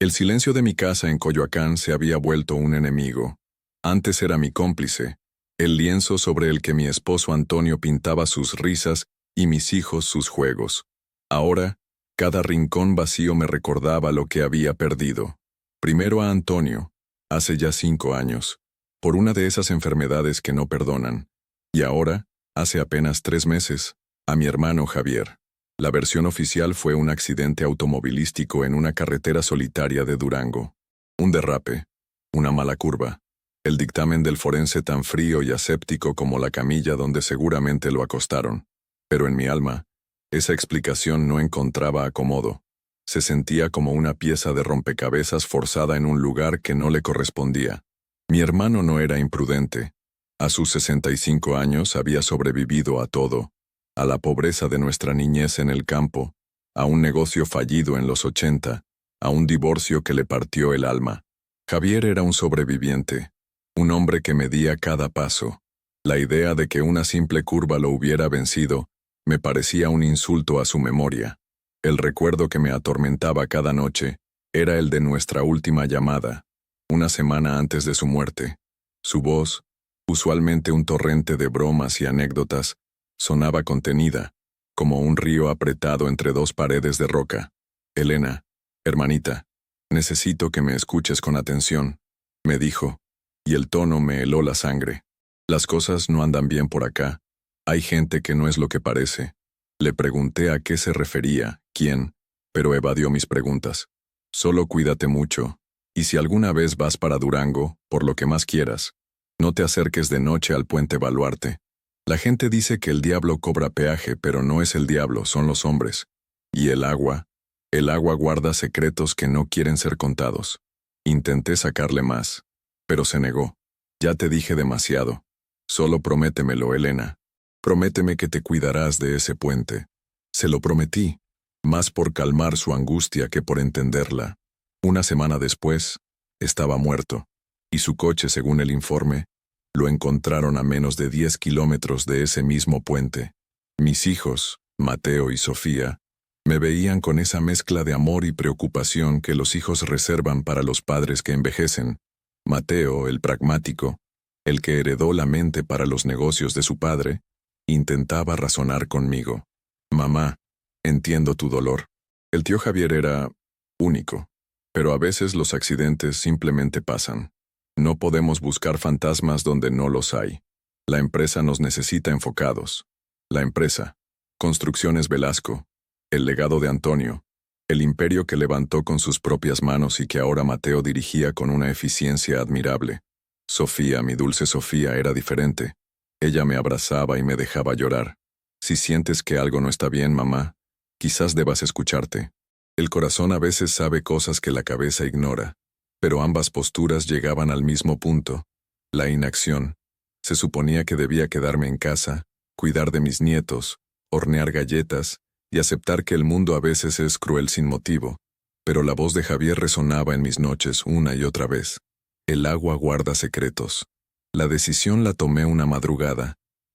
El silencio de mi casa en Coyoacán se había vuelto un enemigo. Antes era mi cómplice, el lienzo sobre el que mi esposo Antonio pintaba sus risas y mis hijos sus juegos. Ahora, cada rincón vacío me recordaba lo que había perdido. Primero a Antonio, hace ya 5 años, por una de esas enfermedades que no perdonan. Y ahora, hace apenas 3 meses, a mi hermano Javier. La versión oficial fue un accidente automovilístico en una carretera solitaria de Durango. Un derrape, una mala curva. El dictamen del forense tan frío y aséptico como la camilla donde seguramente lo acostaron. Pero en mi alma, esa explicación no encontraba acomodo. Se sentía como una pieza de rompecabezas forzada en un lugar que no le correspondía. Mi hermano no era imprudente. A sus 65 años había sobrevivido a todo. A la pobreza de nuestra niñez en el campo, a un negocio fallido en los 80, a un divorcio que le partió el alma. Javier era un sobreviviente, un hombre que medía cada paso. La idea de que una simple curva lo hubiera vencido me parecía un insulto a su memoria. El recuerdo que me atormentaba cada noche era el de nuestra última llamada, una semana antes de su muerte. Su voz, usualmente un torrente de bromas y anécdotas, sonaba contenida, como un río apretado entre 2 paredes de roca. «Elena, hermanita, necesito que me escuches con atención», me dijo, y el tono me heló la sangre. «Las cosas no andan bien por acá. Hay gente que no es lo que parece». Le pregunté a qué se refería, quién, pero evadió mis preguntas. «Solo cuídate mucho, y si alguna vez vas para Durango, por lo que más quieras, no te acerques de noche al puente Baluarte. La gente dice que el diablo cobra peaje, pero no es el diablo, son los hombres. Y el agua guarda secretos que no quieren ser contados». Intenté sacarle más, pero se negó. «Ya te dije demasiado. Solo prométemelo, Elena. Prométeme que te cuidarás de ese puente». Se lo prometí, más por calmar su angustia que por entenderla. Una semana después, estaba muerto, y su coche, según el informe, lo encontraron a menos de 10 kilómetros de ese mismo puente. Mis hijos, Mateo y Sofía, me veían con esa mezcla de amor y preocupación que los hijos reservan para los padres que envejecen. Mateo, el pragmático, el que heredó la mente para los negocios de su padre, intentaba razonar conmigo. «Mamá, entiendo tu dolor. El tío Javier era único, pero a veces los accidentes simplemente pasan. No podemos buscar fantasmas donde no los hay. La empresa nos necesita enfocados. La empresa, Construcciones Velasco, el legado de Antonio, el imperio que levantó con sus propias manos y que ahora Mateo dirigía con una eficiencia admirable. Sofía, mi dulce Sofía, era diferente. Ella me abrazaba y me dejaba llorar. «Si sientes que algo no está bien, mamá, quizás debas escucharte. El corazón a veces sabe cosas que la cabeza ignora». Pero ambas posturas llegaban al mismo punto, la inacción. Se suponía que debía quedarme en casa, cuidar de mis nietos, hornear galletas y aceptar que el mundo a veces es cruel sin motivo. Pero la voz de Javier resonaba en mis noches una y otra vez. «El agua guarda secretos». La decisión la tomé una madrugada,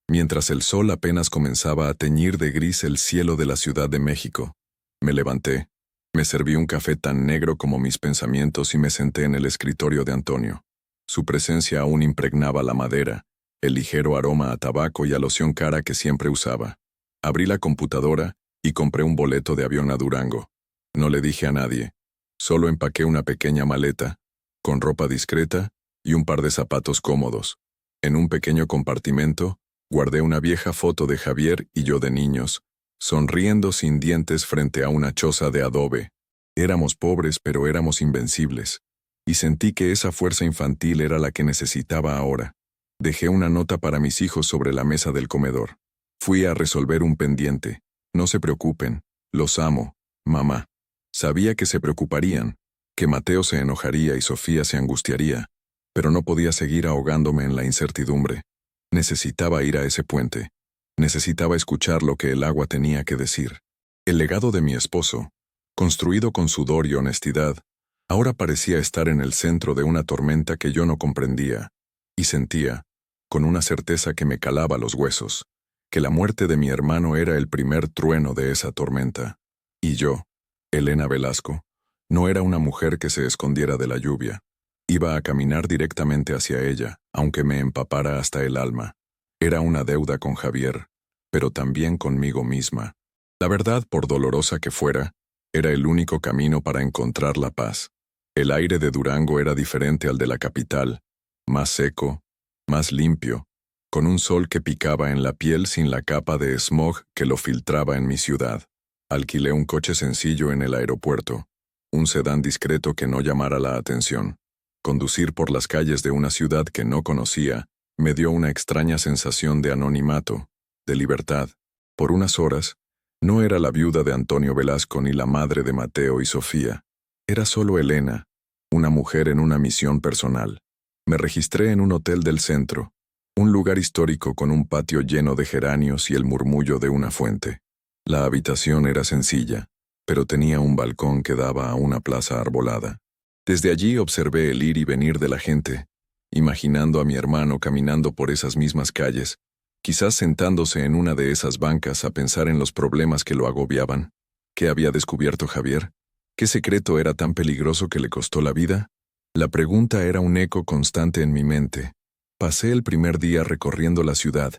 mientras el sol apenas comenzaba a teñir de gris el cielo de la Ciudad de México. Me levanté. Me serví un café tan negro como mis pensamientos y me senté en el escritorio de Antonio. Su presencia aún impregnaba la madera, el ligero aroma a tabaco y a loción cara que siempre usaba. Abrí la computadora y compré un boleto de avión a Durango. No le dije a nadie. Solo empaqué una pequeña maleta, con ropa discreta y un par de zapatos cómodos. En un pequeño compartimento, guardé una vieja foto de Javier y yo de niños, sonriendo sin dientes frente a una choza de adobe. Éramos pobres, pero éramos invencibles, y sentí que esa fuerza infantil era la que necesitaba ahora. Dejé una nota para mis hijos sobre la mesa del comedor. Fui a resolver un pendiente. «No se preocupen, los amo, mamá». Sabía que se preocuparían, que Mateo se enojaría y Sofía se angustiaría, pero no podía seguir ahogándome en la incertidumbre. Necesitaba ir a ese puente. Necesitaba escuchar lo que el agua tenía que decir. El legado de mi esposo, construido con sudor y honestidad, ahora parecía estar en el centro de una tormenta que yo no comprendía, y sentía, con una certeza que me calaba los huesos, que la muerte de mi hermano era el primer trueno de esa tormenta. Y yo, Elena Velasco, No era una mujer que se escondiera de la lluvia. Iba a caminar directamente hacia ella, aunque me empapara hasta el alma. Era una deuda con Javier, pero también conmigo misma. La verdad, por dolorosa que fuera, era el único camino para encontrar la paz. El aire de Durango era diferente al de la capital, más seco, más limpio, con un sol que picaba en la piel sin la capa de smog que lo filtraba en mi ciudad. Alquilé un coche sencillo en el aeropuerto, un sedán discreto que no llamara la atención. Conducir por las calles de una ciudad que no conocía me dio una extraña sensación de anonimato, de libertad. Por unas horas, no era la viuda de Antonio Velasco ni la madre de Mateo y Sofía. Era solo Elena, una mujer en una misión personal. Me registré en un hotel del centro, un lugar histórico con un patio lleno de geranios y el murmullo de una fuente. La habitación era sencilla, pero tenía un balcón que daba a una plaza arbolada. Desde allí observé el ir y venir de la gente, imaginando a mi hermano caminando por esas mismas calles, quizás sentándose en una de esas bancas a pensar en los problemas que lo agobiaban. ¿Qué había descubierto Javier? ¿Qué secreto era tan peligroso que le costó la vida? La pregunta era un eco constante en mi mente. Pasé el primer día recorriendo la ciudad,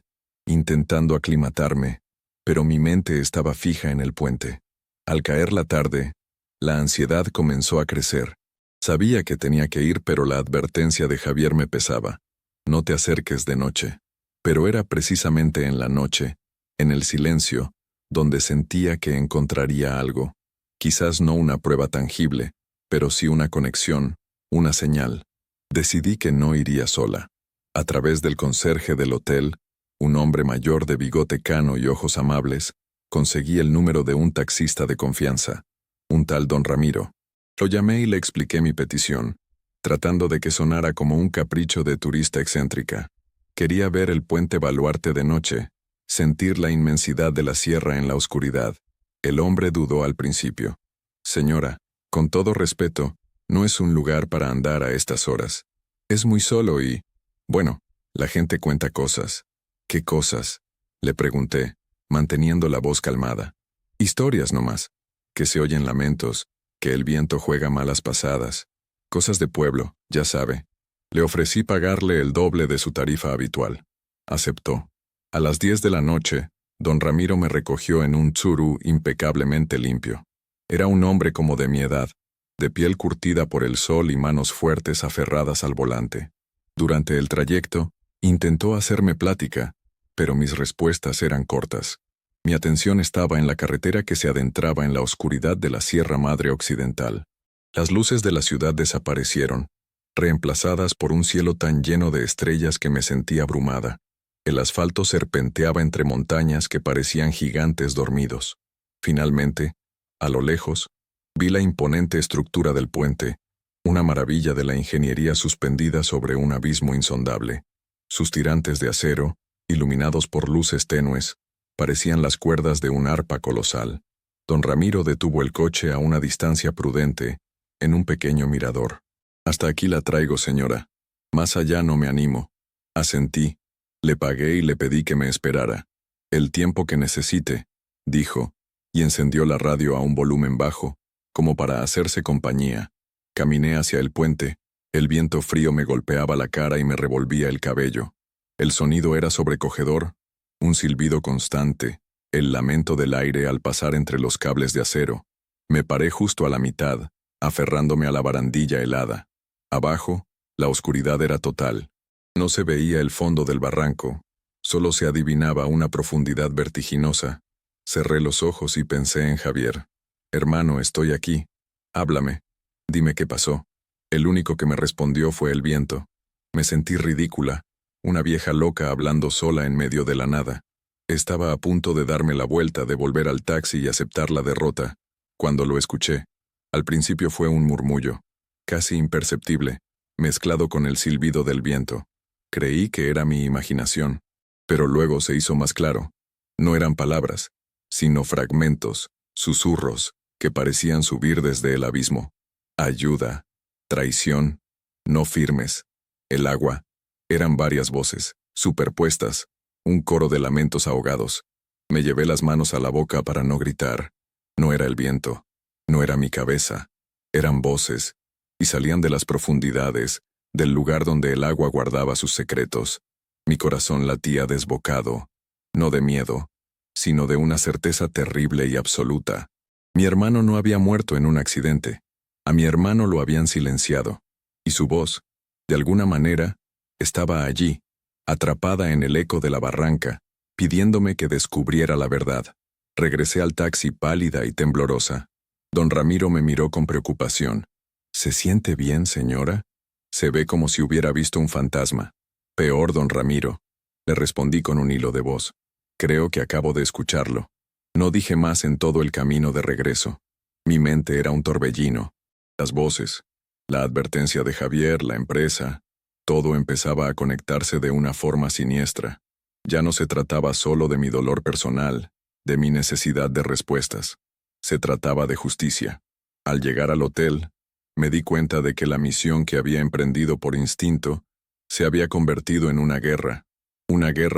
intentando aclimatarme, pero mi mente estaba fija en el puente. Al caer la tarde, la ansiedad comenzó a crecer. Sabía que tenía que ir, pero la advertencia de Javier me pesaba. No te acerques de noche. Pero era precisamente en la noche, en el silencio, donde sentía que encontraría algo. Quizás no una prueba tangible, pero sí una conexión, una señal. Decidí que no iría sola. A través del conserje del hotel, un hombre mayor de bigote cano y ojos amables, conseguí el número de un taxista de confianza, un tal don Ramiro. Lo llamé y le expliqué mi petición, tratando de que sonara como un capricho de turista excéntrica. Quería ver el puente baluarte de noche, sentir la inmensidad de la sierra en la oscuridad. El hombre dudó al principio. Señora, con todo respeto, no es un lugar para andar a estas horas. Es muy solo y... Bueno, la gente cuenta cosas. ¿Qué cosas? Le pregunté, manteniendo la voz calmada. Historias nomás. Que se oyen lamentos, que el viento juega malas pasadas. Cosas de pueblo, ya sabe. Le ofrecí pagarle el doble de su tarifa habitual. Aceptó. A las 10 de la noche, don Ramiro me recogió en un tsuru impecablemente limpio. Era un hombre como de mi edad, de piel curtida por el sol y manos fuertes aferradas al volante. Durante el trayecto, intentó hacerme plática, pero mis respuestas eran cortas. Mi atención estaba en la carretera que se adentraba en la oscuridad de la Sierra Madre Occidental. Las luces de la ciudad desaparecieron, reemplazadas por un cielo tan lleno de estrellas que me sentí abrumada. El asfalto serpenteaba entre montañas que parecían gigantes dormidos. Finalmente, a lo lejos, vi la imponente estructura del puente, una maravilla de la ingeniería suspendida sobre un abismo insondable. Sus tirantes de acero, iluminados por luces tenues, parecían las cuerdas de un arpa colosal. Don Ramiro detuvo el coche a una distancia prudente, en un pequeño mirador. Hasta aquí la traigo, señora. Más allá no me animo. Asentí. Le pagué y le pedí que me esperara. El tiempo que necesite, dijo, y encendió la radio a un volumen bajo, como para hacerse compañía. Caminé hacia el puente. El viento frío me golpeaba la cara y me revolvía el cabello. El sonido era sobrecogedor, un silbido constante, el lamento del aire al pasar entre los cables de acero. Me paré justo a la mitad, aferrándome a la barandilla helada. Abajo, la oscuridad era total. No se veía el fondo del barranco, solo se adivinaba una profundidad vertiginosa. Cerré los ojos y pensé en Javier. Hermano, estoy aquí. Háblame. Dime qué pasó. El único que me respondió fue el viento. Me sentí ridícula, una vieja loca hablando sola en medio de la nada. Estaba a punto de darme la vuelta, de volver al taxi y aceptar la derrota, cuando lo escuché. Al principio fue un murmullo, casi imperceptible, mezclado con el silbido del viento. Creí que era mi imaginación, pero luego se hizo más claro. No eran palabras, sino fragmentos, susurros, que parecían subir desde el abismo. Ayuda, traición, no firmes. El agua. Eran varias voces, superpuestas, un coro de lamentos ahogados. Me llevé las manos a la boca para no gritar. No era el viento, no era mi cabeza. Eran voces, y salían de las profundidades, del lugar donde el agua guardaba sus secretos. Mi corazón latía desbocado, no de miedo, sino de una certeza terrible y absoluta. Mi hermano no había muerto en un accidente. A mi hermano lo habían silenciado, y su voz, de alguna manera, estaba allí, atrapada en el eco de la barranca, pidiéndome que descubriera la verdad. Regresé al taxi pálida y temblorosa. Don Ramiro me miró con preocupación. ¿Se siente bien, señora? Se ve como si hubiera visto un fantasma. Peor, don Ramiro. Le respondí con un hilo de voz. Creo que acabo de escucharlo. No dije más en todo el camino de regreso. Mi mente era un torbellino. Las voces, la advertencia de Javier, la empresa, todo empezaba a conectarse de una forma siniestra. Ya no se trataba solo de mi dolor personal, de mi necesidad de respuestas. Se trataba de justicia. Al llegar al hotel, me di cuenta de que la misión que había emprendido por instinto se había convertido en una guerra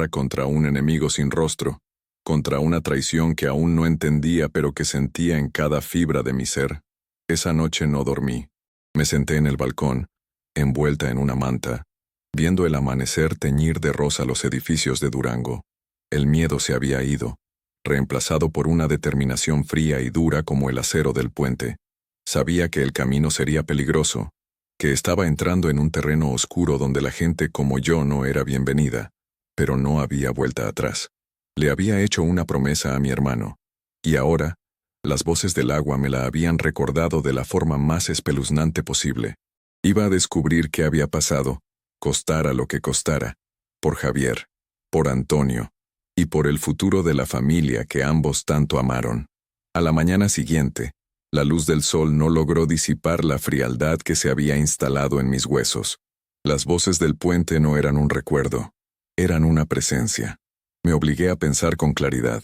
contra un enemigo sin rostro, contra una traición que aún no entendía pero que sentía en cada fibra de mi ser. Esa noche no dormí. Me senté en el balcón, envuelta en una manta, viendo el amanecer teñir de rosa los edificios de Durango. El miedo se había ido, reemplazado por una determinación fría y dura como el acero del puente. Sabía que el camino sería peligroso, que estaba entrando en un terreno oscuro donde la gente como yo no era bienvenida, pero no había vuelta atrás. Le había hecho una promesa a mi hermano, y ahora, las voces del agua me la habían recordado de la forma más espeluznante posible. Iba a descubrir qué había pasado, costara lo que costara, por Javier, por Antonio, y por el futuro de la familia que ambos tanto amaron. A la mañana siguiente, la luz del sol no logró disipar la frialdad que se había instalado en mis huesos. Las voces del puente no eran un recuerdo, eran una presencia. Me obligué a pensar con claridad,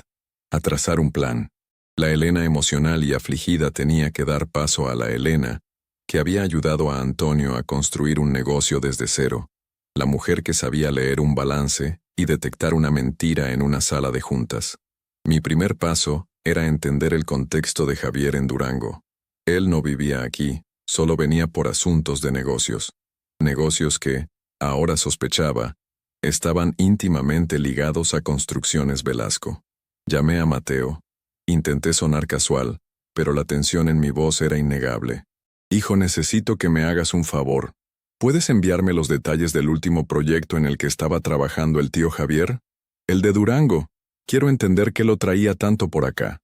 a trazar un plan. La Elena emocional y afligida tenía que dar paso a la Elena que había ayudado a Antonio a construir un negocio desde cero, la mujer que sabía leer un balance y detectar una mentira en una sala de juntas. Mi primer paso era entender el contexto de Javier en Durango. Él no vivía aquí, solo venía por asuntos de negocios. Negocios que, ahora sospechaba, estaban íntimamente ligados a Construcciones Velasco. Llamé a Mateo. Intenté sonar casual, pero la tensión en mi voz era innegable. Hijo, necesito que me hagas un favor. ¿Puedes enviarme los detalles del último proyecto en el que estaba trabajando el tío Javier? El de Durango. Quiero entender qué lo traía tanto por acá.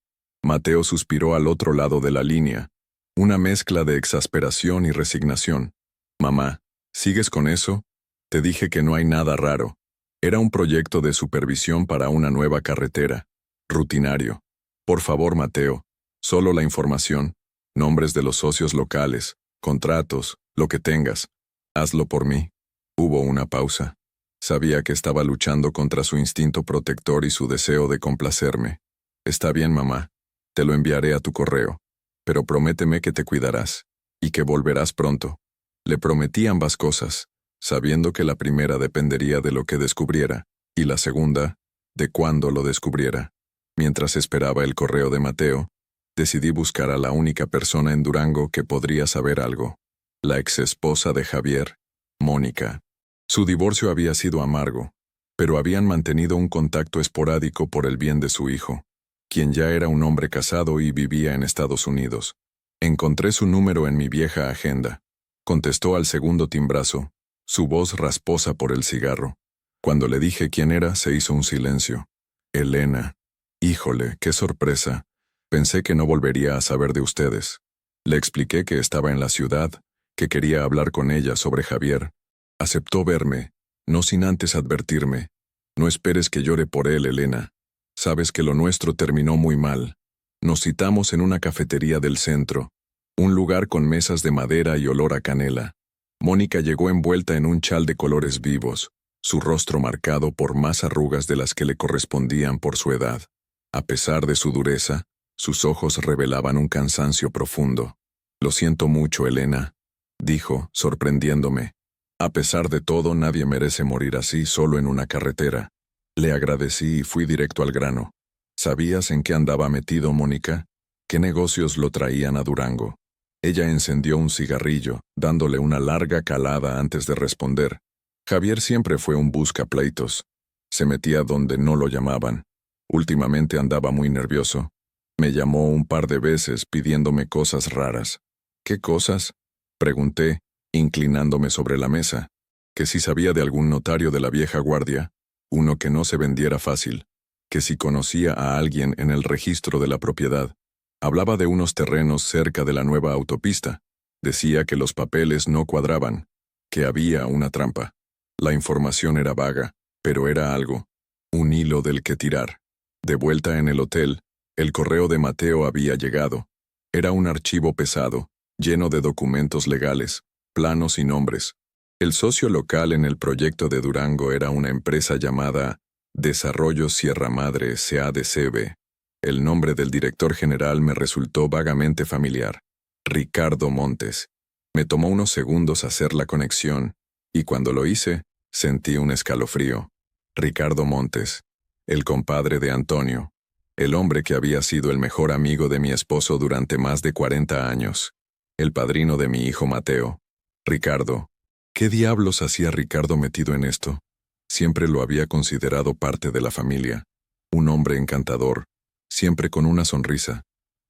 Mateo suspiró al otro lado de la línea. Una mezcla de exasperación y resignación. Mamá, ¿sigues con eso? Te dije que no hay nada raro. Era un proyecto de supervisión para una nueva carretera. Rutinario. Por favor, Mateo, solo la información, nombres de los socios locales, contratos, lo que tengas. Hazlo por mí. Hubo una pausa. Sabía que estaba luchando contra su instinto protector y su deseo de complacerme. Está bien, mamá. Te lo enviaré a tu correo. Pero prométeme que te cuidarás, y que volverás pronto. Le prometí ambas cosas, sabiendo que la primera dependería de lo que descubriera, y la segunda, de cuándo lo descubriera. Mientras esperaba el correo de Mateo, decidí buscar a la única persona en Durango que podría saber algo. La exesposa de Javier, Mónica. Su divorcio había sido amargo, pero habían mantenido un contacto esporádico por el bien de su hijo, quien ya era un hombre casado y vivía en Estados Unidos. Encontré su número en mi vieja agenda. Contestó al segundo timbrazo, su voz rasposa por el cigarro. Cuando le dije quién era, se hizo un silencio. Elena. Híjole, qué sorpresa. Pensé que no volvería a saber de ustedes. Le expliqué que estaba en la ciudad, que quería hablar con ella sobre Javier. Aceptó verme, no sin antes advertirme. No esperes que llore por él, Elena. Sabes que lo nuestro terminó muy mal. Nos citamos en una cafetería del centro, un lugar con mesas de madera y olor a canela. Mónica llegó envuelta en un chal de colores vivos, su rostro marcado por más arrugas de las que le correspondían por su edad. A pesar de su dureza, sus ojos revelaban un cansancio profundo. Lo siento mucho, Elena, dijo, sorprendiéndome. A pesar de todo, nadie merece morir así solo en una carretera. Le agradecí y fui directo al grano. ¿Sabías en qué andaba metido, Mónica? ¿Qué negocios lo traían a Durango? Ella encendió un cigarrillo, dándole una larga calada antes de responder. Javier siempre fue un buscapleitos. Se metía donde no lo llamaban. Últimamente andaba muy nervioso. Me llamó un par de veces pidiéndome cosas raras. ¿Qué cosas? Pregunté, inclinándome sobre la mesa. Que si sabía de algún notario de la vieja guardia, uno que no se vendiera fácil, que si conocía a alguien en el registro de la propiedad. Hablaba de unos terrenos cerca de la nueva autopista. Decía que los papeles no cuadraban, que había una trampa. La información era vaga, pero era algo, un hilo del que tirar. De vuelta en el hotel, el correo de Mateo había llegado. Era un archivo pesado, lleno de documentos legales, planos y nombres. El socio local en el proyecto de Durango era una empresa llamada Desarrollo Sierra Madre SADCB. El nombre del director general me resultó vagamente familiar. Ricardo Montes. Me tomó unos segundos hacer la conexión, y cuando lo hice, sentí un escalofrío. Ricardo Montes, el compadre de Antonio, el hombre que había sido el mejor amigo de mi esposo durante más de 40 años, el padrino de mi hijo Mateo. Ricardo. ¿Qué diablos hacía Ricardo metido en esto? Siempre lo había considerado parte de la familia. Un hombre encantador, siempre con una sonrisa,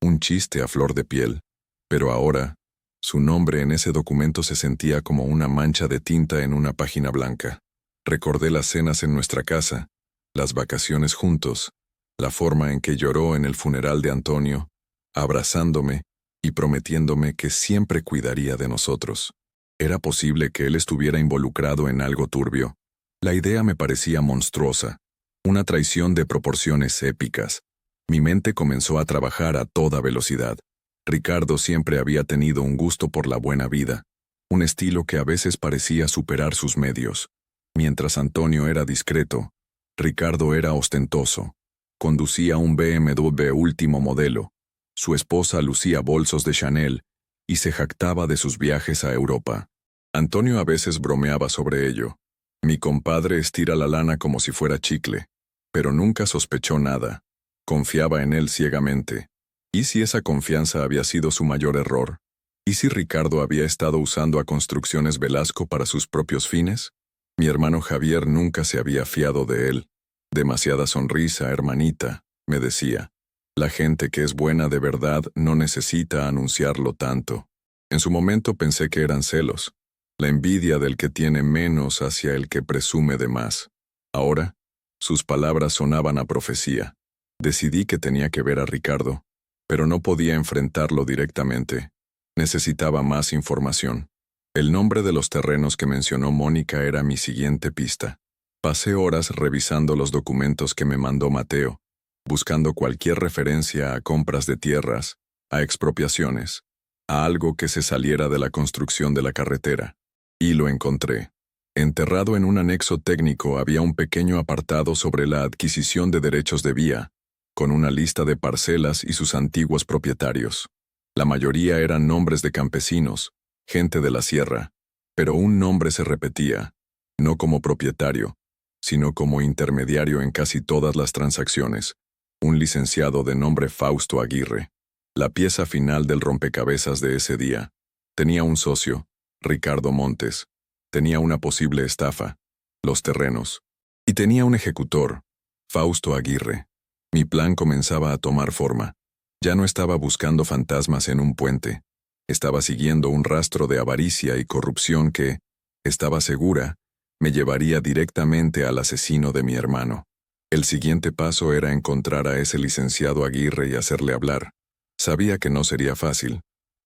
un chiste a flor de piel. Pero ahora, su nombre en ese documento se sentía como una mancha de tinta en una página blanca. Recordé las cenas en nuestra casa, las vacaciones juntos, la forma en que lloró en el funeral de Antonio, abrazándome y prometiéndome que siempre cuidaría de nosotros. ¿Era posible que él estuviera involucrado en algo turbio? La idea me parecía monstruosa, una traición de proporciones épicas. Mi mente comenzó a trabajar a toda velocidad. Ricardo siempre había tenido un gusto por la buena vida, un estilo que a veces parecía superar sus medios. Mientras Antonio era discreto, Ricardo era ostentoso. Conducía un BMW último modelo. Su esposa lucía bolsos de Chanel y se jactaba de sus viajes a Europa. Antonio a veces bromeaba sobre ello. Mi compadre estira la lana como si fuera chicle, pero nunca sospechó nada. Confiaba en él ciegamente. ¿Y si esa confianza había sido su mayor error? ¿Y si Ricardo había estado usando a Construcciones Velasco para sus propios fines? Mi hermano Javier nunca se había fiado de él. Demasiada sonrisa, hermanita, me decía. La gente que es buena de verdad no necesita anunciarlo tanto. En su momento pensé que eran celos, la envidia del que tiene menos hacia el que presume de más. Ahora, sus palabras sonaban a profecía. Decidí que tenía que ver a Ricardo, pero no podía enfrentarlo directamente. Necesitaba más información. El nombre de los terrenos que mencionó Mónica era mi siguiente pista. Pasé horas revisando los documentos que me mandó Mateo, buscando cualquier referencia a compras de tierras, a expropiaciones, a algo que se saliera de la construcción de la carretera. Y lo encontré. Enterrado en un anexo técnico había un pequeño apartado sobre la adquisición de derechos de vía, con una lista de parcelas y sus antiguos propietarios. La mayoría eran nombres de campesinos, gente de la sierra, pero un nombre se repetía, no como propietario, sino como intermediario en casi todas las transacciones, un licenciado de nombre Fausto Aguirre. La pieza final del rompecabezas de ese día. Tenía un socio, Ricardo Montes. Tenía una posible estafa, los terrenos. Y tenía un ejecutor, Fausto Aguirre. Mi plan comenzaba a tomar forma. Ya no estaba buscando fantasmas en un puente. Estaba siguiendo un rastro de avaricia y corrupción que, estaba segura, me llevaría directamente al asesino de mi hermano. El siguiente paso era encontrar a ese licenciado Aguirre y hacerle hablar. Sabía que no sería fácil.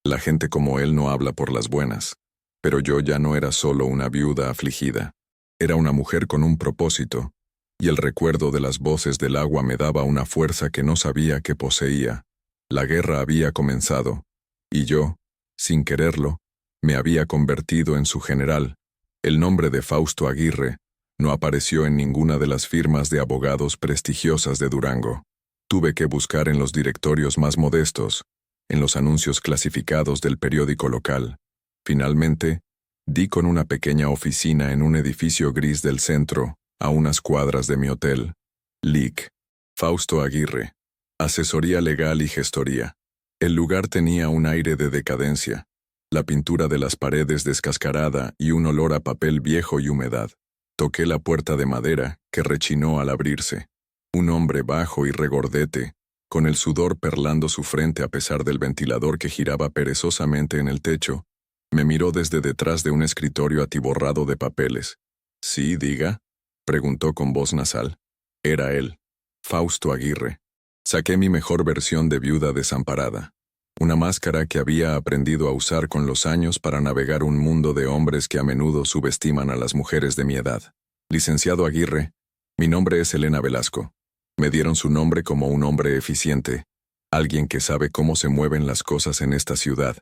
La gente como él no habla por las buenas. Pero yo ya no era solo una viuda afligida. Era una mujer con un propósito, y el recuerdo de las voces del agua me daba una fuerza que no sabía que poseía. La guerra había comenzado, y yo, sin quererlo, me había convertido en su general. El nombre de Fausto Aguirre no apareció en ninguna de las firmas de abogados prestigiosas de Durango. Tuve que buscar en los directorios más modestos, en los anuncios clasificados del periódico local. Finalmente, di con una pequeña oficina en un edificio gris del centro, a unas cuadras de mi hotel. LIC. Fausto Aguirre. Asesoría legal y gestoría. El lugar tenía un aire de decadencia, la pintura de las paredes descascarada y un olor a papel viejo y humedad. Toqué la puerta de madera, que rechinó al abrirse. Un hombre bajo y regordete, con el sudor perlando su frente a pesar del ventilador que giraba perezosamente en el techo, me miró desde detrás de un escritorio atiborrado de papeles. «¿Sí, diga?», preguntó con voz nasal. Era él, Fausto Aguirre. Saqué mi mejor versión de viuda desamparada. Una máscara que había aprendido a usar con los años para navegar un mundo de hombres que a menudo subestiman a las mujeres de mi edad. Licenciado Aguirre, mi nombre es Elena Velasco. Me dieron su nombre como un hombre eficiente, alguien que sabe cómo se mueven las cosas en esta ciudad.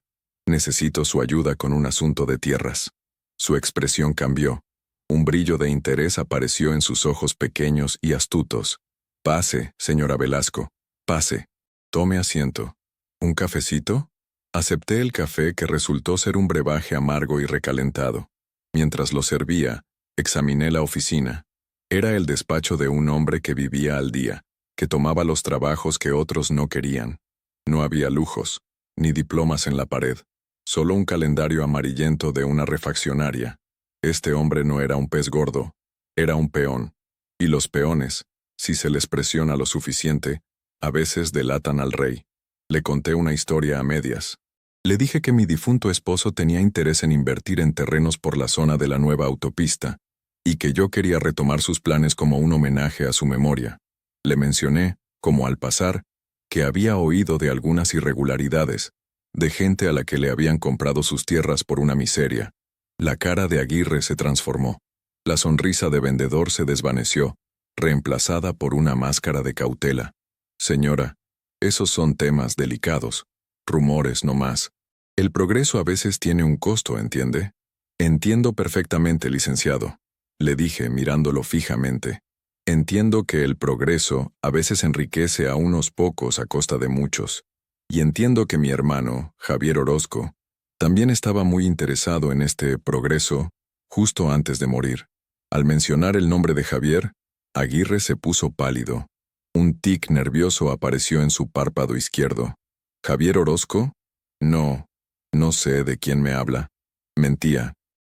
Necesito su ayuda con un asunto de tierras. Su expresión cambió. Un brillo de interés apareció en sus ojos pequeños y astutos. «Pase, señora Velasco, pase. Tome asiento. ¿Un cafecito?». Acepté el café, que resultó ser un brebaje amargo y recalentado. Mientras lo servía, examiné la oficina. Era el despacho de un hombre que vivía al día, que tomaba los trabajos que otros no querían. No había lujos, ni diplomas en la pared, solo un calendario amarillento de una refaccionaria. Este hombre no era un pez gordo, era un peón. Y los peones, si se les presiona lo suficiente, a veces delatan al rey. Le conté una historia a medias. Le dije que mi difunto esposo tenía interés en invertir en terrenos por la zona de la nueva autopista, y que yo quería retomar sus planes como un homenaje a su memoria. Le mencioné, como al pasar, que había oído de algunas irregularidades, de gente a la que le habían comprado sus tierras por una miseria. La cara de Aguirre se transformó. La sonrisa de vendedor se desvaneció, reemplazada por una máscara de cautela. «Señora, esos son temas delicados, rumores no más. El progreso a veces tiene un costo, ¿entiende?». «Entiendo perfectamente, licenciado», le dije mirándolo fijamente. «Entiendo que el progreso a veces enriquece a unos pocos a costa de muchos. Y entiendo que mi hermano, Javier Orozco, también estaba muy interesado en este progreso justo antes de morir». Al mencionar el nombre de Javier, Aguirre se puso pálido. Un tic nervioso apareció en su párpado izquierdo. «¿Javier Orozco? No, no sé de quién me habla». Mentía.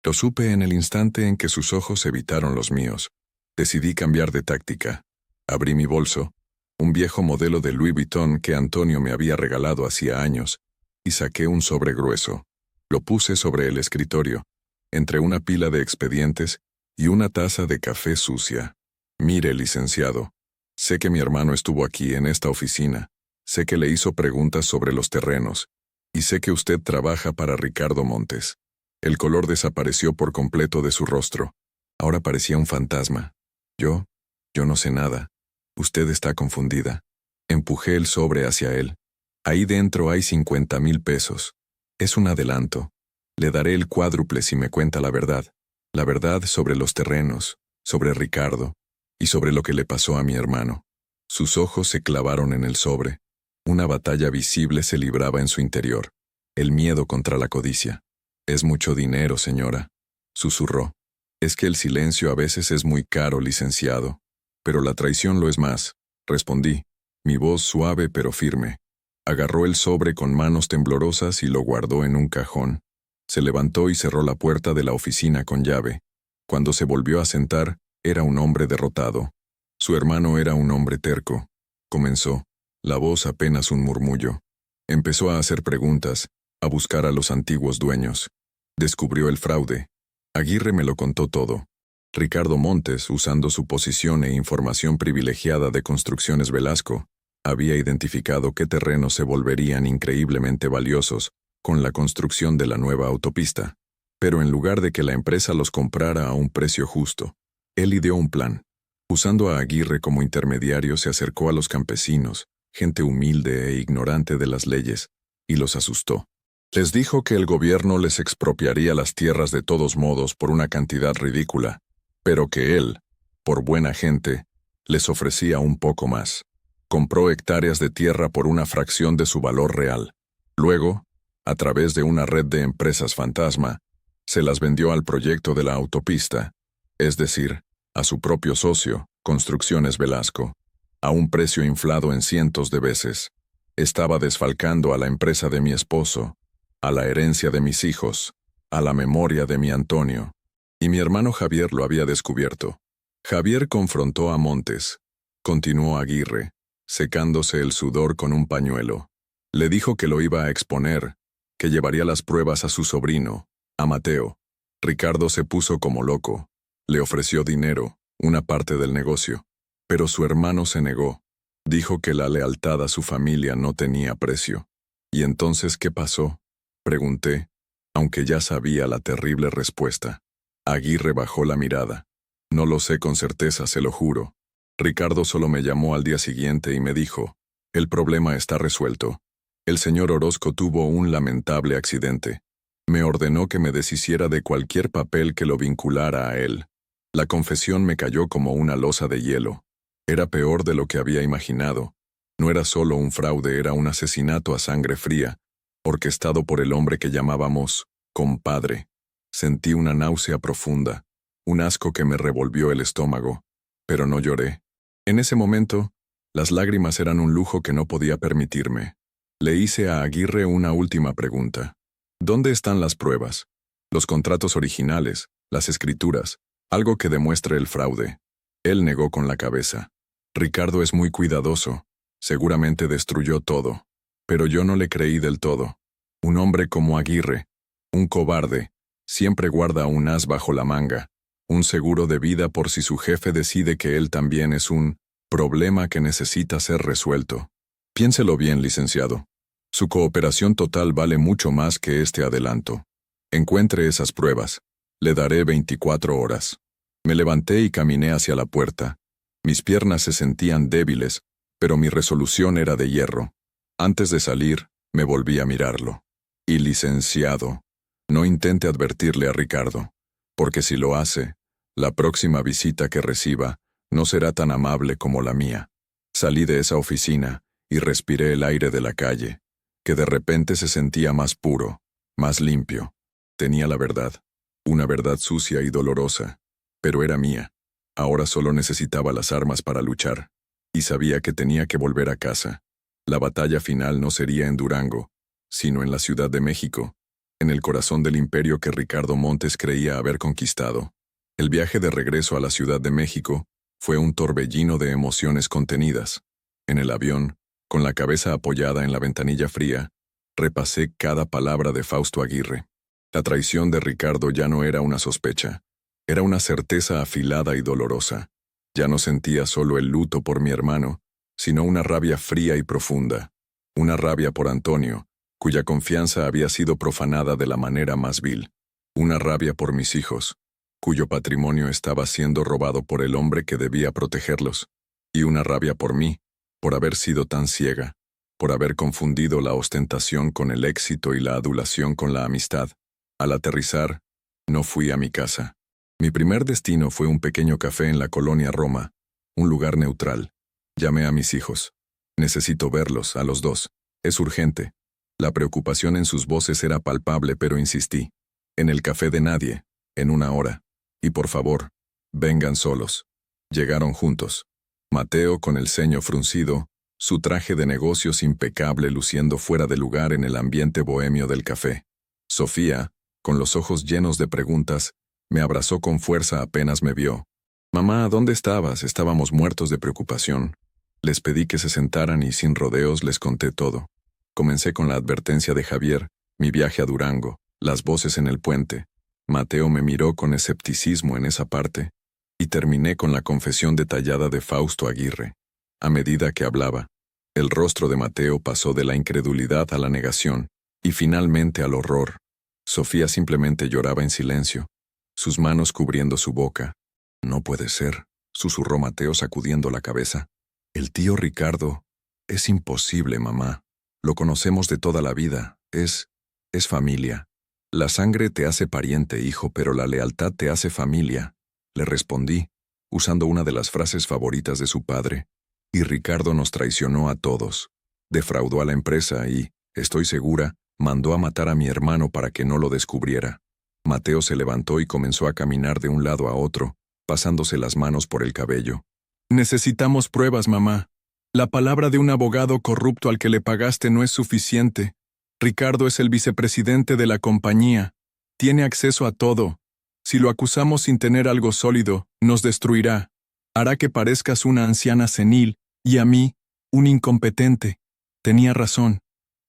Lo supe en el instante en que sus ojos evitaron los míos. Decidí cambiar de táctica. Abrí mi bolso, un viejo modelo de Louis Vuitton que Antonio me había regalado hacía años, y saqué un sobre grueso. Lo puse sobre el escritorio, entre una pila de expedientes y una taza de café sucia. «Mire, licenciado, sé que mi hermano estuvo aquí en esta oficina, sé que le hizo preguntas sobre los terrenos, y sé que usted trabaja para Ricardo Montes». El color desapareció por completo de su rostro. Ahora parecía un fantasma. Yo no sé nada. Usted está confundida. Empujé el sobre hacia él. Ahí dentro hay 50,000 pesos. Es un adelanto. Le daré el cuádruple si me cuenta la verdad. La verdad sobre los terrenos, sobre Ricardo, y sobre lo que le pasó a mi hermano. Sus ojos se clavaron en el sobre. Una batalla visible se libraba en su interior. El miedo contra la codicia. «Es mucho dinero, señora», susurró. «Es que el silencio a veces es muy caro, licenciado. Pero la traición lo es más», respondí, mi voz suave pero firme. Agarró el sobre con manos temblorosas y lo guardó en un cajón. Se levantó y cerró la puerta de la oficina con llave. Cuando se volvió a sentar, era un hombre derrotado. Su hermano era un hombre terco. Comenzó, la voz apenas un murmullo. Empezó a hacer preguntas, a buscar a los antiguos dueños. Descubrió el fraude. Aguirre me lo contó todo. Ricardo Montes, usando su posición e información privilegiada de Construcciones Velasco, había identificado qué terrenos se volverían increíblemente valiosos con la construcción de la nueva autopista. Pero en lugar de que la empresa los comprara a un precio justo, él ideó un plan. Usando a Aguirre como intermediario, se acercó a los campesinos, gente humilde e ignorante de las leyes, y los asustó. Les dijo que el gobierno les expropiaría las tierras de todos modos por una cantidad ridícula, pero que él, por buena gente, les ofrecía un poco más. Compró hectáreas de tierra por una fracción de su valor real. Luego, a través de una red de empresas fantasma, se las vendió al proyecto de la autopista, es decir, a su propio socio, Construcciones Velasco, a un precio inflado en cientos de veces. Estaba desfalcando a la empresa de mi esposo, a la herencia de mis hijos, a la memoria de mi Antonio. Y mi hermano Javier lo había descubierto. Javier confrontó a Montes. Continuó Aguirre, secándose el sudor con un pañuelo. Le dijo que lo iba a exponer, que llevaría las pruebas a su sobrino, a Mateo. Ricardo se puso como loco. Le ofreció dinero, una parte del negocio. Pero su hermano se negó. Dijo que la lealtad a su familia no tenía precio. ¿Y entonces qué pasó?, pregunté, aunque ya sabía la terrible respuesta. Aguirre bajó la mirada. No lo sé con certeza, se lo juro. Ricardo solo me llamó al día siguiente y me dijo: el problema está resuelto. El señor Orozco tuvo un lamentable accidente. Me ordenó que me deshiciera de cualquier papel que lo vinculara a él. La confesión me cayó como una losa de hielo. Era peor de lo que había imaginado. No era solo un fraude, era un asesinato a sangre fría, orquestado por el hombre que llamábamos compadre. Sentí una náusea profunda, un asco que me revolvió el estómago, pero no lloré. En ese momento, las lágrimas eran un lujo que no podía permitirme. Le hice a Aguirre una última pregunta. ¿Dónde están las pruebas? Los contratos originales, las escrituras, algo que demuestre el fraude. Él negó con la cabeza. Ricardo es muy cuidadoso. Seguramente destruyó todo. Pero yo no le creí del todo. Un hombre como Aguirre, un cobarde, siempre guarda un as bajo la manga, un seguro de vida por si su jefe decide que él también es un problema que necesita ser resuelto. Piénselo bien, licenciado. Su cooperación total vale mucho más que este adelanto. Encuentre esas pruebas. Le daré 24 horas. Me levanté y caminé hacia la puerta. Mis piernas se sentían débiles, pero mi resolución era de hierro. Antes de salir, me volví a mirarlo. Y licenciado, no intente advertirle a Ricardo, porque si lo hace, la próxima visita que reciba no será tan amable como la mía. Salí de esa oficina y respiré el aire de la calle, que de repente se sentía más puro, más limpio. Tenía la verdad, una verdad sucia y dolorosa, pero era mía. Ahora solo necesitaba las armas para luchar, y sabía que tenía que volver a casa. La batalla final no sería en Durango, sino en la Ciudad de México, en el corazón del imperio que Ricardo Montes creía haber conquistado. El viaje de regreso a la Ciudad de México fue un torbellino de emociones contenidas. En el avión, con la cabeza apoyada en la ventanilla fría, repasé cada palabra de Fausto Aguirre. La traición de Ricardo ya no era una sospecha, era una certeza afilada y dolorosa. Ya no sentía solo el luto por mi hermano, sino una rabia fría y profunda, una rabia por Antonio, cuya confianza había sido profanada de la manera más vil, una rabia por mis hijos, cuyo patrimonio estaba siendo robado por el hombre que debía protegerlos, y una rabia por mí, por haber sido tan ciega, por haber confundido la ostentación con el éxito y la adulación con la amistad. Al aterrizar, no fui a mi casa. Mi primer destino fue un pequeño café en la colonia Roma, un lugar neutral. Llamé a mis hijos. Necesito verlos, a los dos. Es urgente. La preocupación en sus voces era palpable, pero insistí. En el café de nadie, en 1 hora. Y por favor, vengan solos. Llegaron juntos. Mateo con el ceño fruncido, su traje de negocios impecable luciendo fuera de lugar en el ambiente bohemio del café. Sofía, con los ojos llenos de preguntas, me abrazó con fuerza apenas me vio. «Mamá, ¿dónde estabas?» Estábamos muertos de preocupación. Les pedí que se sentaran y sin rodeos les conté todo. Comencé con la advertencia de Javier, mi viaje a Durango, las voces en el puente. Mateo me miró con escepticismo en esa parte, y terminé con la confesión detallada de Fausto Aguirre. A medida que hablaba, el rostro de Mateo pasó de la incredulidad a la negación, y finalmente al horror. Sofía simplemente lloraba en silencio, sus manos cubriendo su boca. «No puede ser», susurró Mateo sacudiendo la cabeza. «El tío Ricardo. Es imposible, mamá. Lo conocemos de toda la vida. Es familia. La sangre te hace pariente, hijo, pero la lealtad te hace familia», le respondí, usando una de las frases favoritas de su padre. «Y Ricardo nos traicionó a todos. Defraudó a la empresa y, estoy segura, mandó a matar a mi hermano para que no lo descubriera». Mateo se levantó y comenzó a caminar de un lado a otro, pasándose las manos por el cabello. «Necesitamos pruebas, mamá. La palabra de un abogado corrupto al que le pagaste no es suficiente. Ricardo es el vicepresidente de la compañía. Tiene acceso a todo. Si lo acusamos sin tener algo sólido, nos destruirá. Hará que parezcas una anciana senil, y a mí, un incompetente. Tenía razón.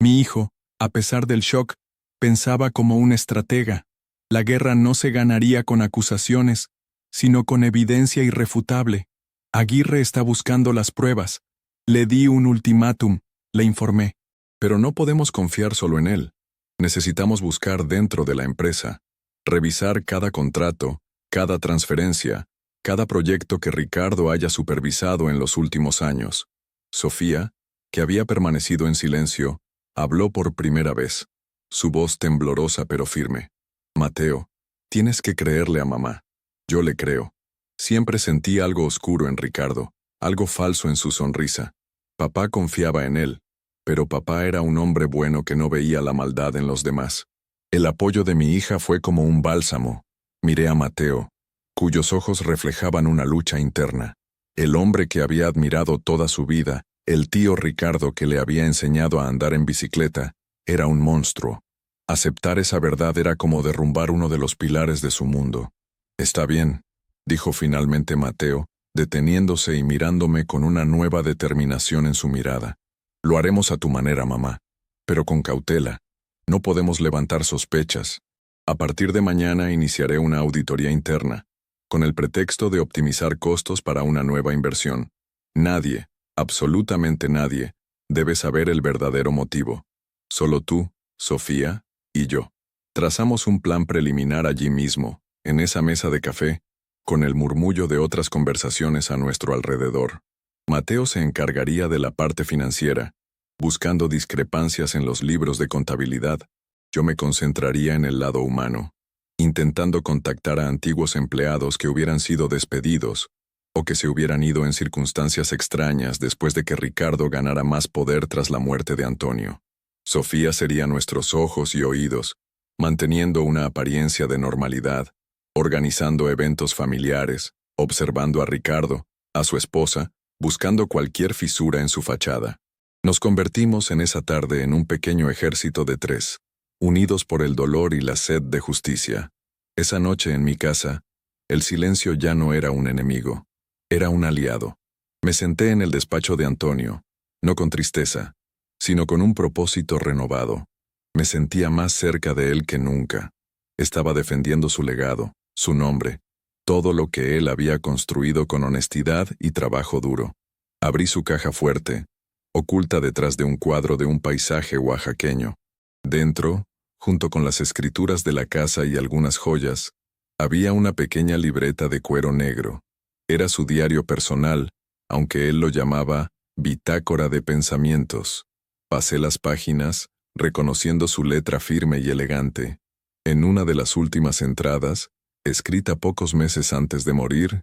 Mi hijo, a pesar del shock, pensaba como un estratega. La guerra no se ganaría con acusaciones, sino con evidencia irrefutable. Aguirre está buscando las pruebas. Le di un ultimátum, le informé. Pero no podemos confiar solo en él. Necesitamos buscar dentro de la empresa, revisar cada contrato, cada transferencia, cada proyecto que Ricardo haya supervisado en los últimos años. Sofía, que había permanecido en silencio, habló por primera vez, su voz temblorosa pero firme. Mateo, tienes que creerle a mamá. Yo le creo. Siempre sentí algo oscuro en Ricardo, algo falso en su sonrisa. Papá confiaba en él, pero papá era un hombre bueno que no veía la maldad en los demás. El apoyo de mi hija fue como un bálsamo. Miré a Mateo, cuyos ojos reflejaban una lucha interna. El hombre que había admirado toda su vida, el tío Ricardo que le había enseñado a andar en bicicleta, era un monstruo. Aceptar esa verdad era como derrumbar uno de los pilares de su mundo. Está bien, dijo finalmente Mateo, deteniéndose y mirándome con una nueva determinación en su mirada. Lo haremos a tu manera, mamá, pero con cautela. No podemos levantar sospechas. A partir de mañana iniciaré una auditoría interna, con el pretexto de optimizar costos para una nueva inversión. Nadie, absolutamente nadie, debe saber el verdadero motivo. Solo tú, Sofía, y yo. Trazamos un plan preliminar allí mismo, en esa mesa de café, con el murmullo de otras conversaciones a nuestro alrededor. Mateo se encargaría de la parte financiera, buscando discrepancias en los libros de contabilidad. Yo me concentraría en el lado humano, intentando contactar a antiguos empleados que hubieran sido despedidos o que se hubieran ido en circunstancias extrañas después de que Ricardo ganara más poder tras la muerte de Antonio. Sofía sería nuestros ojos y oídos, manteniendo una apariencia de normalidad, organizando eventos familiares, observando a Ricardo, a su esposa, buscando cualquier fisura en su fachada. Nos convertimos en esa tarde en un pequeño ejército de 3, unidos por el dolor y la sed de justicia. Esa noche en mi casa, el silencio ya no era un enemigo, era un aliado. Me senté en el despacho de Antonio, no con tristeza, sino con un propósito renovado. Me sentía más cerca de él que nunca. Estaba defendiendo su legado, su nombre, todo lo que él había construido con honestidad y trabajo duro. Abrí su caja fuerte, oculta detrás de un cuadro de un paisaje oaxaqueño. Dentro, junto con las escrituras de la casa y algunas joyas, había una pequeña libreta de cuero negro. Era su diario personal, aunque él lo llamaba bitácora de pensamientos. Pasé las páginas, reconociendo su letra firme y elegante. En una de las últimas entradas, escrita pocos meses antes de morir,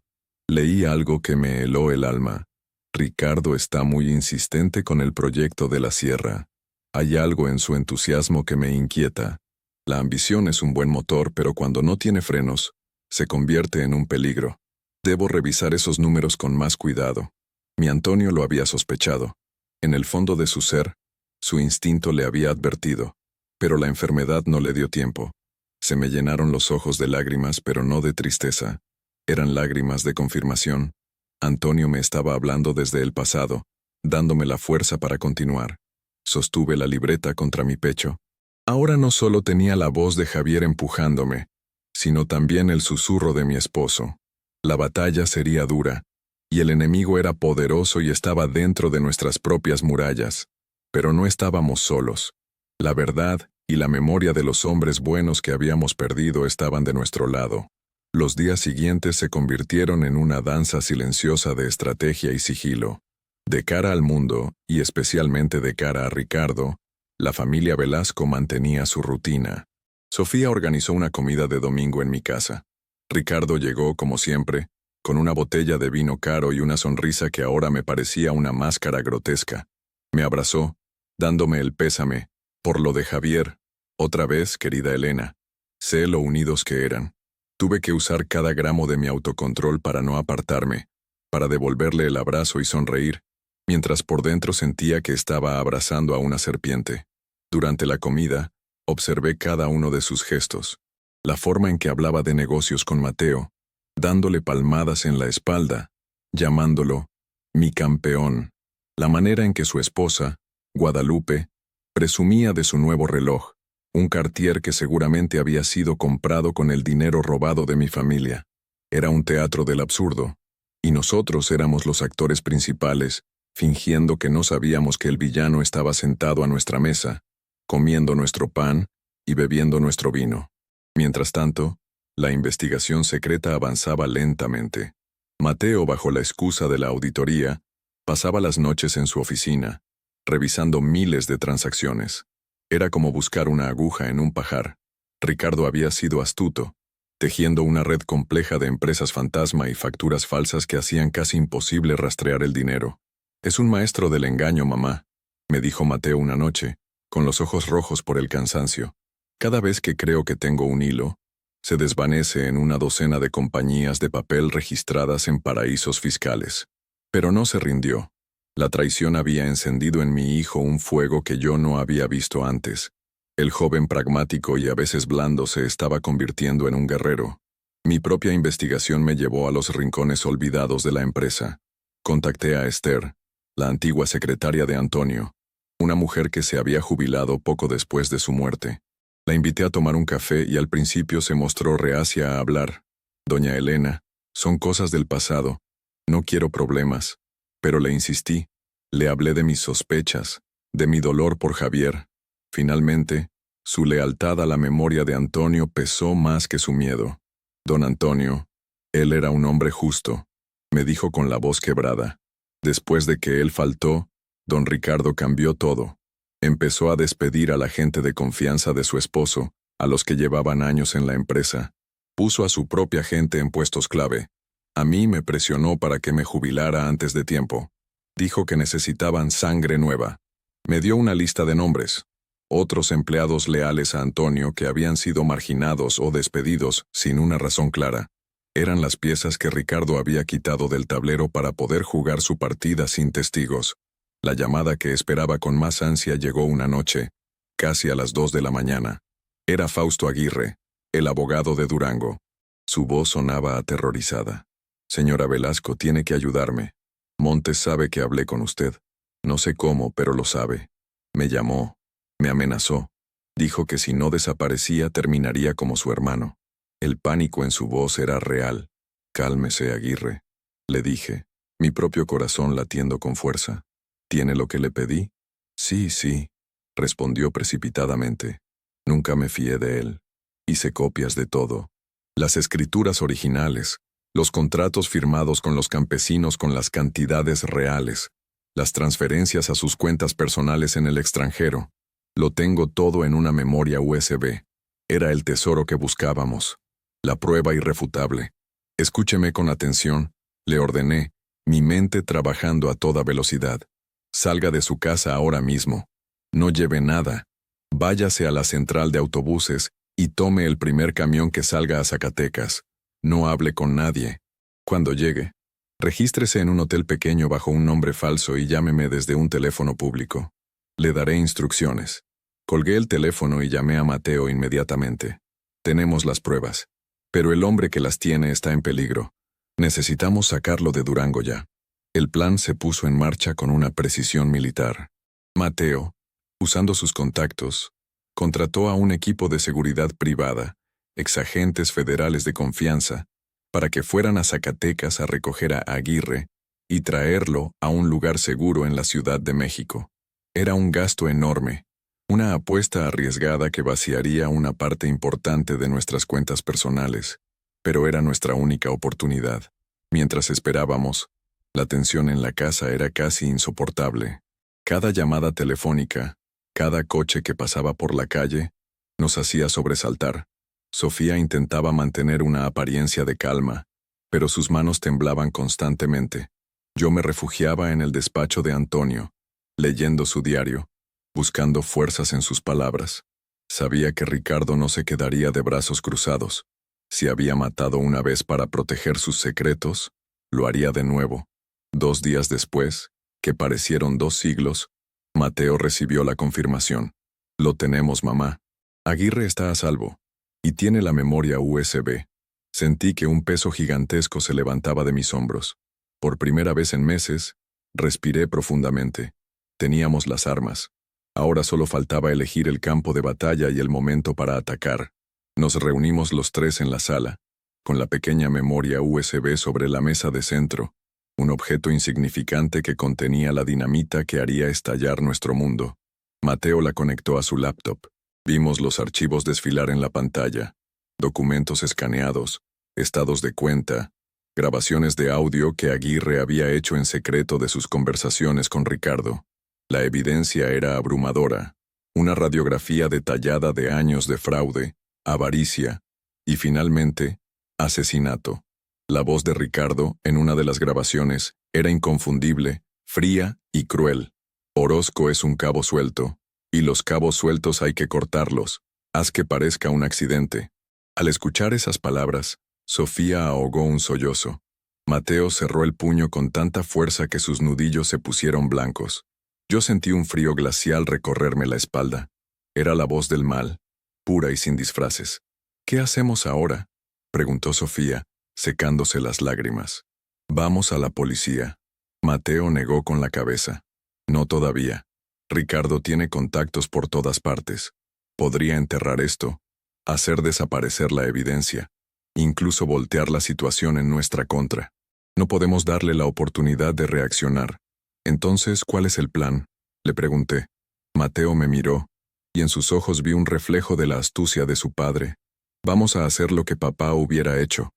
leí algo que me heló el alma. Ricardo está muy insistente con el proyecto de la sierra. Hay algo en su entusiasmo que me inquieta. La ambición es un buen motor, pero cuando no tiene frenos, se convierte en un peligro. Debo revisar esos números con más cuidado. Mi Antonio lo había sospechado. En el fondo de su ser, su instinto le había advertido, pero la enfermedad no le dio tiempo. Se me llenaron los ojos de lágrimas, pero no de tristeza. Eran lágrimas de confirmación. Antonio me estaba hablando desde el pasado, dándome la fuerza para continuar. Sostuve la libreta contra mi pecho. Ahora no solo tenía la voz de Javier empujándome, sino también el susurro de mi esposo. La batalla sería dura, y el enemigo era poderoso y estaba dentro de nuestras propias murallas. Pero no estábamos solos. La verdad y la memoria de los hombres buenos que habíamos perdido estaban de nuestro lado. Los días siguientes se convirtieron en una danza silenciosa de estrategia y sigilo. De cara al mundo, y especialmente de cara a Ricardo, la familia Velasco mantenía su rutina. Sofía organizó una comida de domingo en mi casa. Ricardo llegó, como siempre, con una botella de vino caro y una sonrisa que ahora me parecía una máscara grotesca. Me abrazó, dándome el pésame, por lo de Javier. Otra vez, querida Elena. Sé lo unidos que eran. Tuve que usar cada gramo de mi autocontrol para no apartarme, para devolverle el abrazo y sonreír. mientras por dentro sentía que estaba abrazando a una serpiente. Durante la comida, observé cada uno de sus gestos, la forma en que hablaba de negocios con Mateo, dándole palmadas en la espalda, llamándolo mi campeón, la manera en que su esposa, Guadalupe, presumía de su nuevo reloj, un Cartier que seguramente había sido comprado con el dinero robado de mi familia. Era un teatro del absurdo, y nosotros éramos los actores principales, fingiendo que no sabíamos que el villano estaba sentado a nuestra mesa, comiendo nuestro pan y bebiendo nuestro vino. Mientras tanto, la investigación secreta avanzaba lentamente. Mateo, bajo la excusa de la auditoría, pasaba las noches en su oficina, revisando miles de transacciones. Era como buscar una aguja en un pajar. Ricardo había sido astuto, tejiendo una red compleja de empresas fantasma y facturas falsas que hacían casi imposible rastrear el dinero. «Es un maestro del engaño, mamá», me dijo Mateo una noche, con los ojos rojos por el cansancio. «Cada vez que creo que tengo un hilo, se desvanece en una docena de compañías de papel registradas en paraísos fiscales». Pero no se rindió. La traición había encendido en mi hijo un fuego que yo no había visto antes. El joven pragmático y a veces blando se estaba convirtiendo en un guerrero. Mi propia investigación me llevó a los rincones olvidados de la empresa. Contacté a Esther, la antigua secretaria de Antonio, una mujer que se había jubilado poco después de su muerte. La invité a tomar un café y al principio se mostró reacia a hablar. «Doña Elena, son cosas del pasado. No quiero problemas». Pero le insistí. Le hablé de mis sospechas, de mi dolor por Javier. Finalmente, su lealtad a la memoria de Antonio pesó más que su miedo. «Don Antonio, él era un hombre justo», me dijo con la voz quebrada. «Después de que él faltó, don Ricardo cambió todo. Empezó a despedir a la gente de confianza de su esposo, a los que llevaban años en la empresa. Puso a su propia gente en puestos clave. A mí me presionó para que me jubilara antes de tiempo. Dijo que necesitaban sangre nueva. Me dio una lista de nombres. Otros empleados leales a Antonio que habían sido marginados o despedidos sin una razón clara. Eran las piezas que Ricardo había quitado del tablero para poder jugar su partida sin testigos. La llamada que esperaba con más ansia llegó una noche, casi a las 2 de la mañana. Era Fausto Aguirre, el abogado de Durango. Su voz sonaba aterrorizada. «Señora Velasco, tiene que ayudarme. Montes sabe que hablé con usted. No sé cómo, pero lo sabe. Me llamó, me amenazó. Dijo que si no desaparecía terminaría como su hermano». El pánico en su voz era real. «Cálmese, Aguirre», le dije, mi propio corazón latiendo con fuerza. «¿Tiene lo que le pedí?» «Sí, sí», respondió precipitadamente. «Nunca me fié de él. Hice copias de todo. Las escrituras originales, los contratos firmados con los campesinos con las cantidades reales, las transferencias a sus cuentas personales en el extranjero. Lo tengo todo en una memoria USB. Era el tesoro que buscábamos. La prueba irrefutable. Escúcheme con atención», le ordené, mi mente trabajando a toda velocidad. «Salga de su casa ahora mismo. No lleve nada. Váyase a la central de autobuses y tome el primer camión que salga a Zacatecas. No hable con nadie. Cuando llegue, regístrese en un hotel pequeño bajo un nombre falso y llámeme desde un teléfono público. Le daré instrucciones». Colgué el teléfono y llamé a Mateo inmediatamente. «Tenemos las pruebas, pero el hombre que las tiene está en peligro. Necesitamos sacarlo de Durango ya». El plan se puso en marcha con una precisión militar. Mateo, usando sus contactos, contrató a un equipo de seguridad privada, exagentes federales de confianza, para que fueran a Zacatecas a recoger a Aguirre y traerlo a un lugar seguro en la Ciudad de México. Era un gasto enorme, una apuesta arriesgada que vaciaría una parte importante de nuestras cuentas personales, pero era nuestra única oportunidad. Mientras esperábamos, la tensión en la casa era casi insoportable. Cada llamada telefónica, cada coche que pasaba por la calle, nos hacía sobresaltar. Sofía intentaba mantener una apariencia de calma, pero sus manos temblaban constantemente. Yo me refugiaba en el despacho de Antonio, leyendo su diario, buscando fuerzas en sus palabras. Sabía que Ricardo no se quedaría de brazos cruzados. Si había matado una vez para proteger sus secretos, lo haría de nuevo. 2 días después, que parecieron 2 siglos, Mateo recibió la confirmación. Lo tenemos, mamá. Aguirre está a salvo. Y tiene la memoria USB. Sentí que un peso gigantesco se levantaba de mis hombros. Por primera vez en meses, respiré profundamente. Teníamos las armas. Ahora solo faltaba elegir el campo de batalla y el momento para atacar. Nos reunimos los tres en la sala, con la pequeña memoria USB sobre la mesa de centro, un objeto insignificante que contenía la dinamita que haría estallar nuestro mundo. Mateo la conectó a su laptop. Vimos los archivos desfilar en la pantalla, documentos escaneados, estados de cuenta, grabaciones de audio que Aguirre había hecho en secreto de sus conversaciones con Ricardo. La evidencia era abrumadora, una radiografía detallada de años de fraude, avaricia y, finalmente, asesinato. La voz de Ricardo, en una de las grabaciones, era inconfundible, fría y cruel. Orozco es un cabo suelto, y los cabos sueltos hay que cortarlos, haz que parezca un accidente. Al escuchar esas palabras, Sofía ahogó un sollozo. Mateo cerró el puño con tanta fuerza que sus nudillos se pusieron blancos. Yo sentí un frío glacial recorrerme la espalda. Era la voz del mal, pura y sin disfraces. ¿Qué hacemos ahora?, preguntó Sofía, secándose las lágrimas. Vamos a la policía. Mateo negó con la cabeza. No todavía. Ricardo tiene contactos por todas partes. Podría enterrar esto, hacer desaparecer la evidencia, incluso voltear la situación en nuestra contra. No podemos darle la oportunidad de reaccionar. Entonces, ¿cuál es el plan?, le pregunté. Mateo me miró, y en sus ojos vi un reflejo de la astucia de su padre. Vamos a hacer lo que papá hubiera hecho,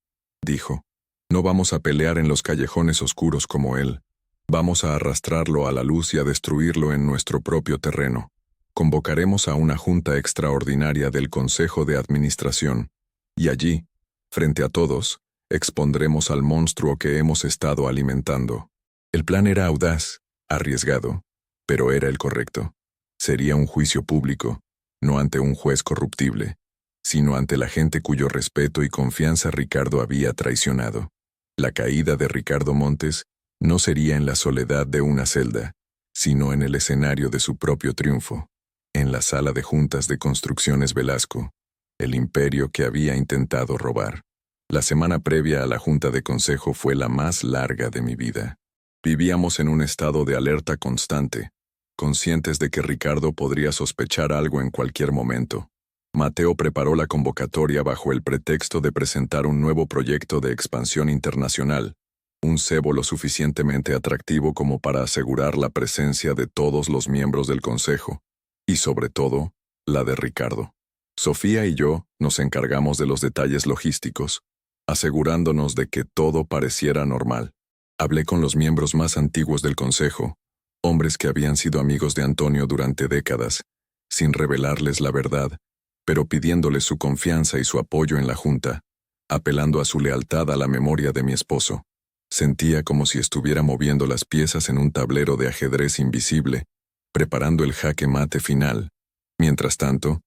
dijo. No vamos a pelear en los callejones oscuros como él. Vamos a arrastrarlo a la luz y a destruirlo en nuestro propio terreno. Convocaremos a una junta extraordinaria del Consejo de Administración, y allí, frente a todos, expondremos al monstruo que hemos estado alimentando. El plan era audaz, arriesgado, pero era el correcto. Sería un juicio público, no ante un juez corruptible, sino ante la gente cuyo respeto y confianza Ricardo había traicionado. La caída de Ricardo Montes no sería en la soledad de una celda, sino en el escenario de su propio triunfo, en la sala de juntas de Construcciones Velasco, el imperio que había intentado robar. La semana previa a la junta de consejo fue la más larga de mi vida. Vivíamos en un estado de alerta constante, conscientes de que Ricardo podría sospechar algo en cualquier momento. Mateo preparó la convocatoria bajo el pretexto de presentar un nuevo proyecto de expansión internacional, un cebo lo suficientemente atractivo como para asegurar la presencia de todos los miembros del consejo, y sobre todo, la de Ricardo. Sofía y yo nos encargamos de los detalles logísticos, asegurándonos de que todo pareciera normal. Hablé con los miembros más antiguos del consejo, hombres que habían sido amigos de Antonio durante décadas, sin revelarles la verdad, pero pidiéndoles su confianza y su apoyo en la junta, apelando a su lealtad a la memoria de mi esposo. Sentía como si estuviera moviendo las piezas en un tablero de ajedrez invisible, preparando el jaque mate final. Mientras tanto,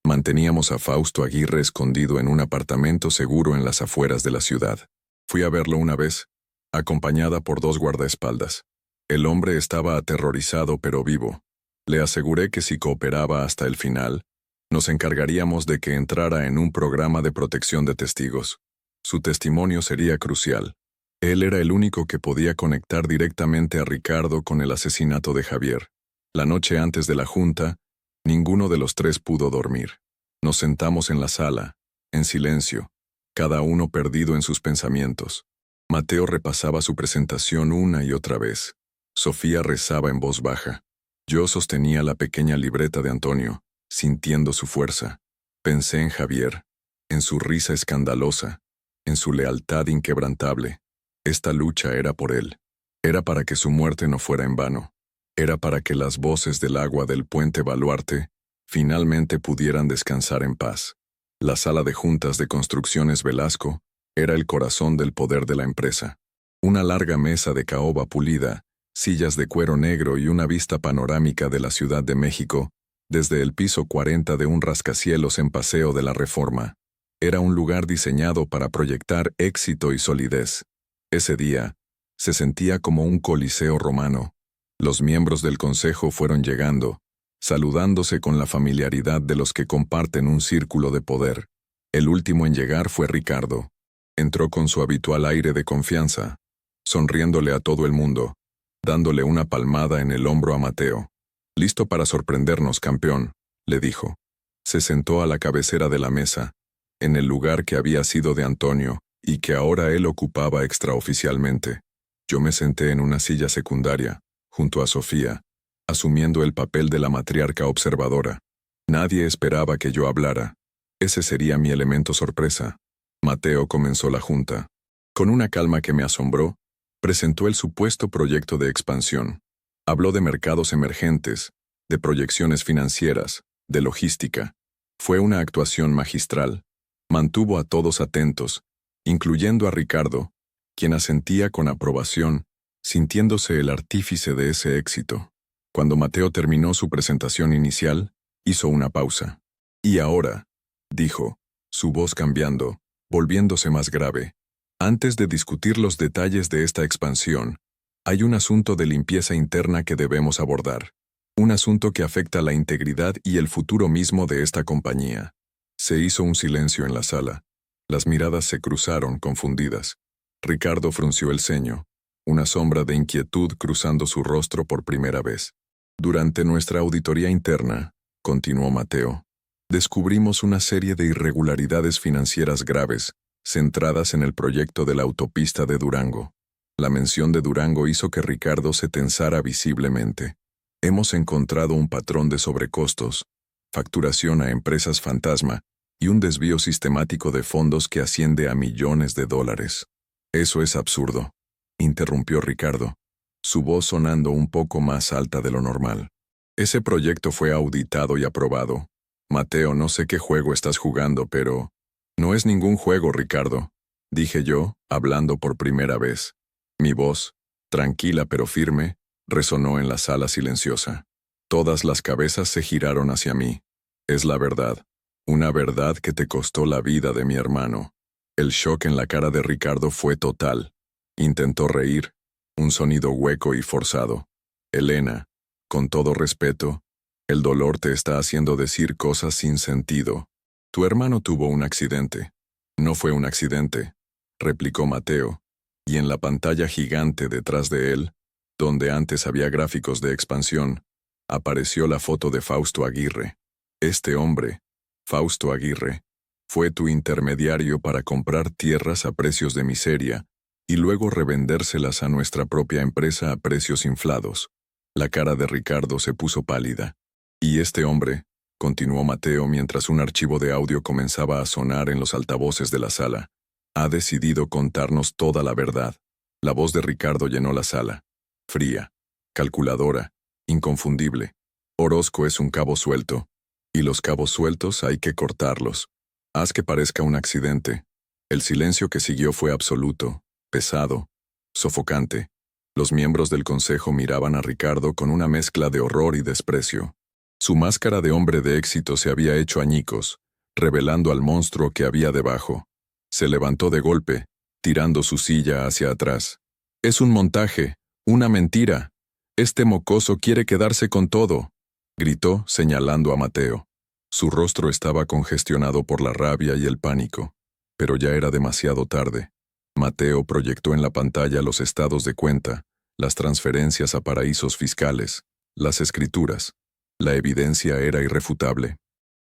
manteníamos a Fausto Aguirre escondido en un apartamento seguro en las afueras de la ciudad. Fui a verlo una vez, acompañada por 2 guardaespaldas. El hombre estaba aterrorizado pero vivo. Le aseguré que si cooperaba hasta el final, nos encargaríamos de que entrara en un programa de protección de testigos. Su testimonio sería crucial. Él era el único que podía conectar directamente a Ricardo con el asesinato de Javier. La noche antes de la junta, ninguno de los 3 pudo dormir. Nos sentamos en la sala, en silencio, cada uno perdido en sus pensamientos. Mateo repasaba su presentación una y otra vez. Sofía rezaba en voz baja. Yo sostenía la pequeña libreta de Antonio, sintiendo su fuerza. Pensé en Javier, en su risa escandalosa, en su lealtad inquebrantable. Esta lucha era por él. Era para que su muerte no fuera en vano. Era para que las voces del agua del puente Baluarte finalmente pudieran descansar en paz. La sala de juntas de Construcciones Velasco era el corazón del poder de la empresa. Una larga mesa de caoba pulida, sillas de cuero negro y una vista panorámica de la Ciudad de México, desde el piso 40 de un rascacielos en Paseo de la Reforma. Era un lugar diseñado para proyectar éxito y solidez. Ese día, se sentía como un coliseo romano. Los miembros del consejo fueron llegando, saludándose con la familiaridad de los que comparten un círculo de poder. El último en llegar fue Ricardo. Entró con su habitual aire de confianza, sonriéndole a todo el mundo, dándole una palmada en el hombro a Mateo. «Listo para sorprendernos, campeón», le dijo. Se sentó a la cabecera de la mesa, en el lugar que había sido de Antonio y que ahora él ocupaba extraoficialmente. Yo me senté en una silla secundaria, junto a Sofía, asumiendo el papel de la matriarca observadora. Nadie esperaba que yo hablara. Ese sería mi elemento sorpresa. Mateo comenzó la junta. Con una calma que me asombró, presentó el supuesto proyecto de expansión. Habló de mercados emergentes, de proyecciones financieras, de logística. Fue una actuación magistral. Mantuvo a todos atentos, incluyendo a Ricardo, quien asentía con aprobación, sintiéndose el artífice de ese éxito. Cuando Mateo terminó su presentación inicial, hizo una pausa. «Y ahora», dijo, su voz cambiando, volviéndose más grave, «antes de discutir los detalles de esta expansión, hay un asunto de limpieza interna que debemos abordar. Un asunto que afecta la integridad y el futuro mismo de esta compañía». Se hizo un silencio en la sala. Las miradas se cruzaron, confundidas. Ricardo frunció el ceño, una sombra de inquietud cruzando su rostro por primera vez. «Durante nuestra auditoría interna», continuó Mateo, «descubrimos una serie de irregularidades financieras graves, centradas en el proyecto de la autopista de Durango». La mención de Durango hizo que Ricardo se tensara visiblemente. «Hemos encontrado un patrón de sobrecostos, facturación a empresas fantasma y un desvío sistemático de fondos que asciende a millones de dólares». «Eso es absurdo», interrumpió Ricardo, su voz sonando un poco más alta de lo normal. «Ese proyecto fue auditado y aprobado. Mateo, no sé qué juego estás jugando, pero...» «No es ningún juego, Ricardo», dije yo, hablando por primera vez. Mi voz, tranquila pero firme, resonó en la sala silenciosa. Todas las cabezas se giraron hacia mí. «Es la verdad. Una verdad que te costó la vida de mi hermano». El shock en la cara de Ricardo fue total. Intentó reír, un sonido hueco y forzado. «Elena, con todo respeto, el dolor te está haciendo decir cosas sin sentido. Tu hermano tuvo un accidente». «No fue un accidente», replicó Mateo, y en la pantalla gigante detrás de él, donde antes había gráficos de expansión, apareció la foto de Fausto Aguirre. «Este hombre, Fausto Aguirre, fue tu intermediario para comprar tierras a precios de miseria y luego revendérselas a nuestra propia empresa a precios inflados». La cara de Ricardo se puso pálida. «Y este hombre», continuó Mateo mientras un archivo de audio comenzaba a sonar en los altavoces de la sala, «ha decidido contarnos toda la verdad». La voz de Ricardo llenó la sala. Fría, calculadora, inconfundible. Orozco es un cabo suelto, y los cabos sueltos hay que cortarlos. Haz que parezca un accidente. El silencio que siguió fue absoluto, pesado, sofocante. Los miembros del consejo miraban a Ricardo con una mezcla de horror y desprecio. Su máscara de hombre de éxito se había hecho añicos, revelando al monstruo que había debajo. Se levantó de golpe, tirando su silla hacia atrás. «Es un montaje, una mentira. Este mocoso quiere quedarse con todo», gritó señalando a Mateo. Su rostro estaba congestionado por la rabia y el pánico, pero ya era demasiado tarde. Mateo proyectó en la pantalla los estados de cuenta, las transferencias a paraísos fiscales, las escrituras. La evidencia era irrefutable.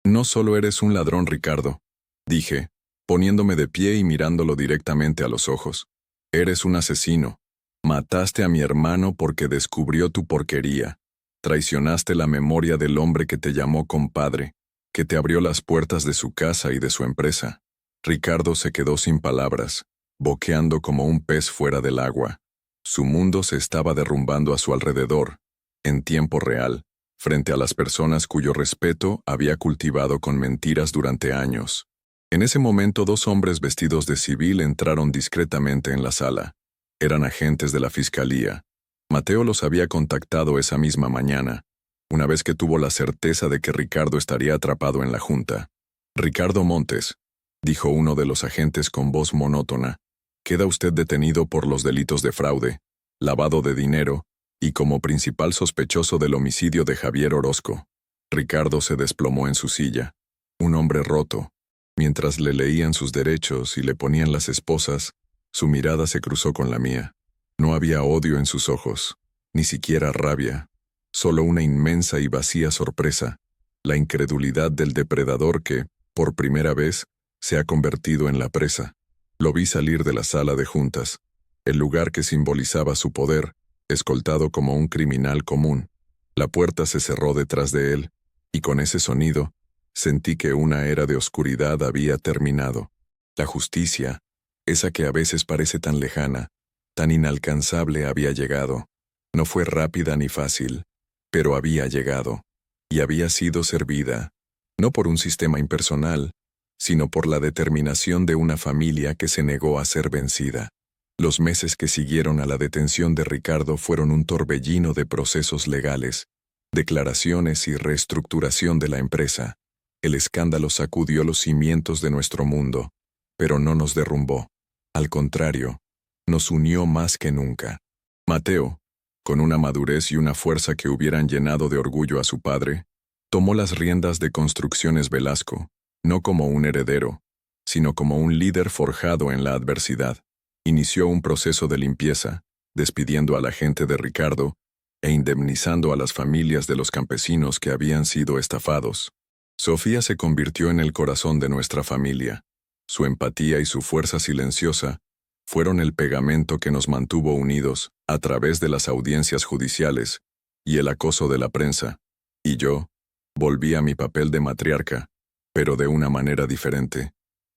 «No solo eres un ladrón, Ricardo», dije, poniéndome de pie y mirándolo directamente a los ojos. «Eres un asesino. Mataste a mi hermano porque descubrió tu porquería. Traicionaste la memoria del hombre que te llamó compadre, que te abrió las puertas de su casa y de su empresa». Ricardo se quedó sin palabras, boqueando como un pez fuera del agua. Su mundo se estaba derrumbando a su alrededor, en tiempo real, frente a las personas cuyo respeto había cultivado con mentiras durante años. En ese momento 2 hombres vestidos de civil entraron discretamente en la sala. Eran agentes de la fiscalía. Mateo los había contactado esa misma mañana, una vez que tuvo la certeza de que Ricardo estaría atrapado en la junta. «Ricardo Montes», dijo uno de los agentes con voz monótona, «queda usted detenido por los delitos de fraude, lavado de dinero y como principal sospechoso del homicidio de Javier Orozco. Ricardo se desplomó en su silla, un hombre roto. Mientras le leían sus derechos y le ponían las esposas, su mirada se cruzó con la mía. No había odio en sus ojos, ni siquiera rabia, solo una inmensa y vacía sorpresa, la incredulidad del depredador que, por primera vez, se ha convertido en la presa. Lo vi salir de la sala de juntas, el lugar que simbolizaba su poder, escoltado como un criminal común. La puerta se cerró detrás de él, y con ese sonido, sentí que una era de oscuridad había terminado. La justicia, esa que a veces parece tan lejana, tan inalcanzable, había llegado. No fue rápida ni fácil, pero había llegado, y había sido servida, no por un sistema impersonal, sino por la determinación de una familia que se negó a ser vencida. Los meses que siguieron a la detención de Ricardo fueron un torbellino de procesos legales, declaraciones y reestructuración de la empresa. El escándalo sacudió los cimientos de nuestro mundo, pero no nos derrumbó. Al contrario, nos unió más que nunca. Mateo, con una madurez y una fuerza que hubieran llenado de orgullo a su padre, tomó las riendas de Construcciones Velasco, no como un heredero, sino como un líder forjado en la adversidad. Inició un proceso de limpieza, despidiendo a la gente de Ricardo e indemnizando a las familias de los campesinos que habían sido estafados. Sofía se convirtió en el corazón de nuestra familia. Su empatía y su fuerza silenciosa fueron el pegamento que nos mantuvo unidos a través de las audiencias judiciales y el acoso de la prensa. Y yo volví a mi papel de matriarca, pero de una manera diferente.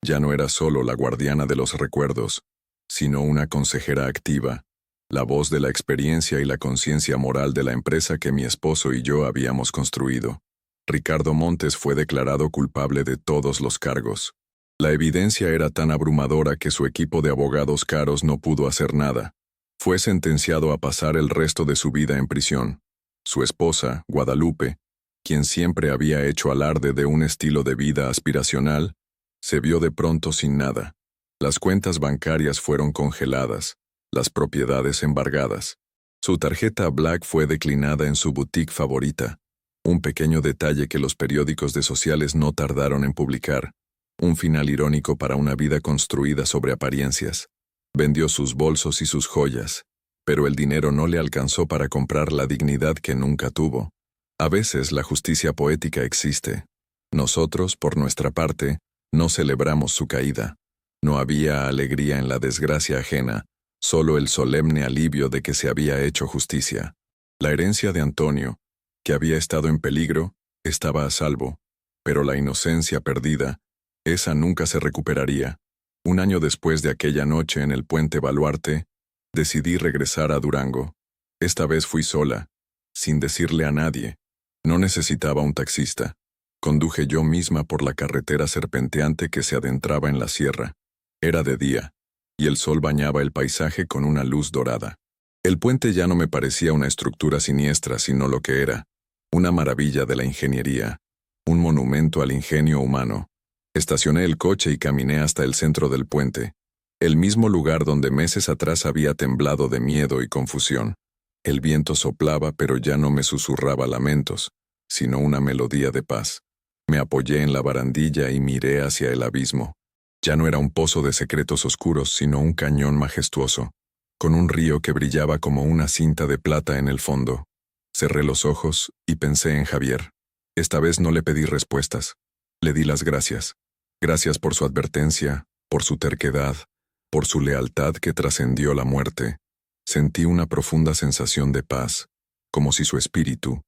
Ya no era solo la guardiana de los recuerdos, sino una consejera activa, la voz de la experiencia y la conciencia moral de la empresa que mi esposo y yo habíamos construido. Ricardo Montes fue declarado culpable de todos los cargos. La evidencia era tan abrumadora que su equipo de abogados caros no pudo hacer nada. Fue sentenciado a pasar el resto de su vida en prisión. Su esposa, Guadalupe, quien siempre había hecho alarde de un estilo de vida aspiracional, se vio de pronto sin nada. Las cuentas bancarias fueron congeladas, las propiedades embargadas. Su tarjeta Black fue declinada en su boutique favorita, un pequeño detalle que los periódicos de sociales no tardaron en publicar, un final irónico para una vida construida sobre apariencias. Vendió sus bolsos y sus joyas, pero el dinero no le alcanzó para comprar la dignidad que nunca tuvo. A veces la justicia poética existe. Nosotros, por nuestra parte, no celebramos su caída. No había alegría en la desgracia ajena, solo el solemne alivio de que se había hecho justicia. La herencia de Antonio, que había estado en peligro, estaba a salvo, pero la inocencia perdida, esa nunca se recuperaría. Un año después de aquella noche en el puente Baluarte, decidí regresar a Durango. Esta vez fui sola, sin decirle a nadie. No necesitaba un taxista. Conduje yo misma por la carretera serpenteante que se adentraba en la sierra. Era de día, y el sol bañaba el paisaje con una luz dorada. El puente ya no me parecía una estructura siniestra, sino lo que era, una maravilla de la ingeniería, un monumento al ingenio humano. Estacioné el coche y caminé hasta el centro del puente, el mismo lugar donde meses atrás había temblado de miedo y confusión. El viento soplaba, pero ya no me susurraba lamentos, sino una melodía de paz. Me apoyé en la barandilla y miré hacia el abismo. Ya no era un pozo de secretos oscuros, sino un cañón majestuoso, con un río que brillaba como una cinta de plata en el fondo. Cerré los ojos y pensé en Javier. Esta vez no le pedí respuestas. Le di las gracias. Gracias por su advertencia, por su terquedad, por su lealtad que trascendió la muerte. Sentí una profunda sensación de paz, como si su espíritu,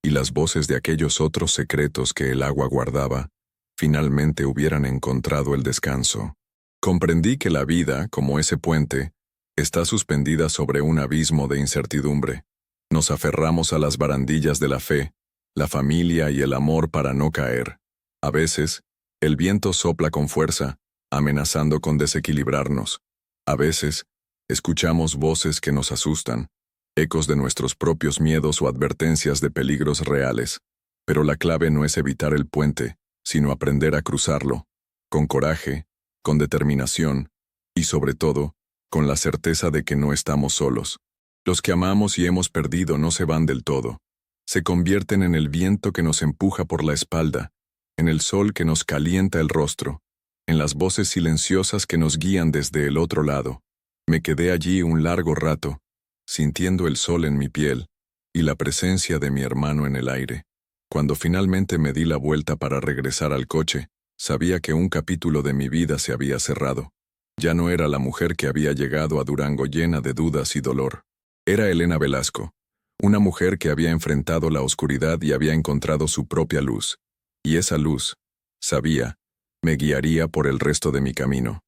y las voces de aquellos otros secretos que el agua guardaba, finalmente hubieran encontrado el descanso. Comprendí que la vida, como ese puente, está suspendida sobre un abismo de incertidumbre. Nos aferramos a las barandillas de la fe, la familia y el amor para no caer. A veces, el viento sopla con fuerza, amenazando con desequilibrarnos. A veces, escuchamos voces que nos asustan, ecos de nuestros propios miedos o advertencias de peligros reales. Pero la clave no es evitar el puente, sino aprender a cruzarlo, con coraje, con determinación, y sobre todo, con la certeza de que no estamos solos. Los que amamos y hemos perdido no se van del todo. Se convierten en el viento que nos empuja por la espalda, en el sol que nos calienta el rostro, en las voces silenciosas que nos guían desde el otro lado. Me quedé allí un largo rato, sintiendo el sol en mi piel y la presencia de mi hermano en el aire. Cuando finalmente me di la vuelta para regresar al coche, sabía que un capítulo de mi vida se había cerrado. Ya no era la mujer que había llegado a Durango llena de dudas y dolor. Era Elena Velasco, una mujer que había enfrentado la oscuridad y había encontrado su propia luz. Y esa luz, sabía, me guiaría por el resto de mi camino.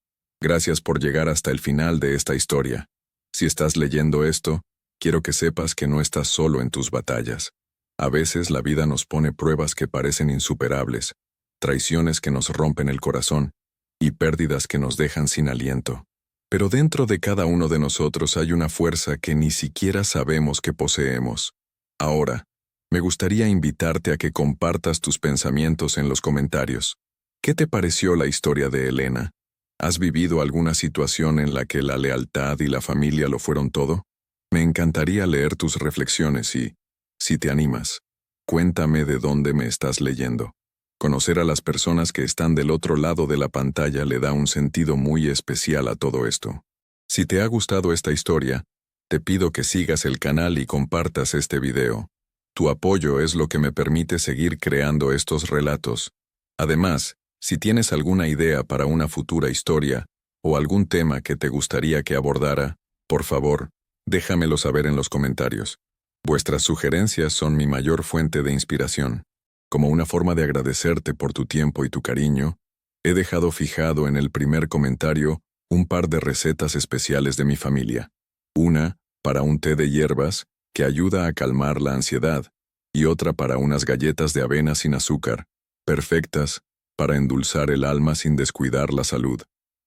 Gracias por llegar hasta el final de esta historia. Si estás leyendo esto, quiero que sepas que no estás solo en tus batallas. A veces la vida nos pone pruebas que parecen insuperables, traiciones que nos rompen el corazón y pérdidas que nos dejan sin aliento. Pero dentro de cada uno de nosotros hay una fuerza que ni siquiera sabemos que poseemos. Ahora, me gustaría invitarte a que compartas tus pensamientos en los comentarios. ¿Qué te pareció la historia de Elena? ¿Has vivido alguna situación en la que la lealtad y la familia lo fueron todo? Me encantaría leer tus reflexiones y, si te animas, cuéntame de dónde me estás leyendo. Conocer a las personas que están del otro lado de la pantalla le da un sentido muy especial a todo esto. Si te ha gustado esta historia, te pido que sigas el canal y compartas este video. Tu apoyo es lo que me permite seguir creando estos relatos. Además, si tienes alguna idea para una futura historia o algún tema que te gustaría que abordara, por favor, déjamelo saber en los comentarios. Vuestras sugerencias son mi mayor fuente de inspiración. Como una forma de agradecerte por tu tiempo y tu cariño, he dejado fijado en el primer comentario un par de recetas especiales de mi familia. Una para un té de hierbas que ayuda a calmar la ansiedad y otra para unas galletas de avena sin azúcar, perfectas para endulzar el alma sin descuidar la salud.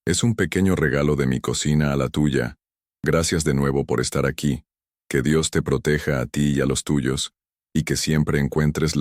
Es un pequeño regalo de mi cocina a la tuya. Gracias de nuevo por estar aquí. Que Dios te proteja a ti y a los tuyos, y que siempre encuentres la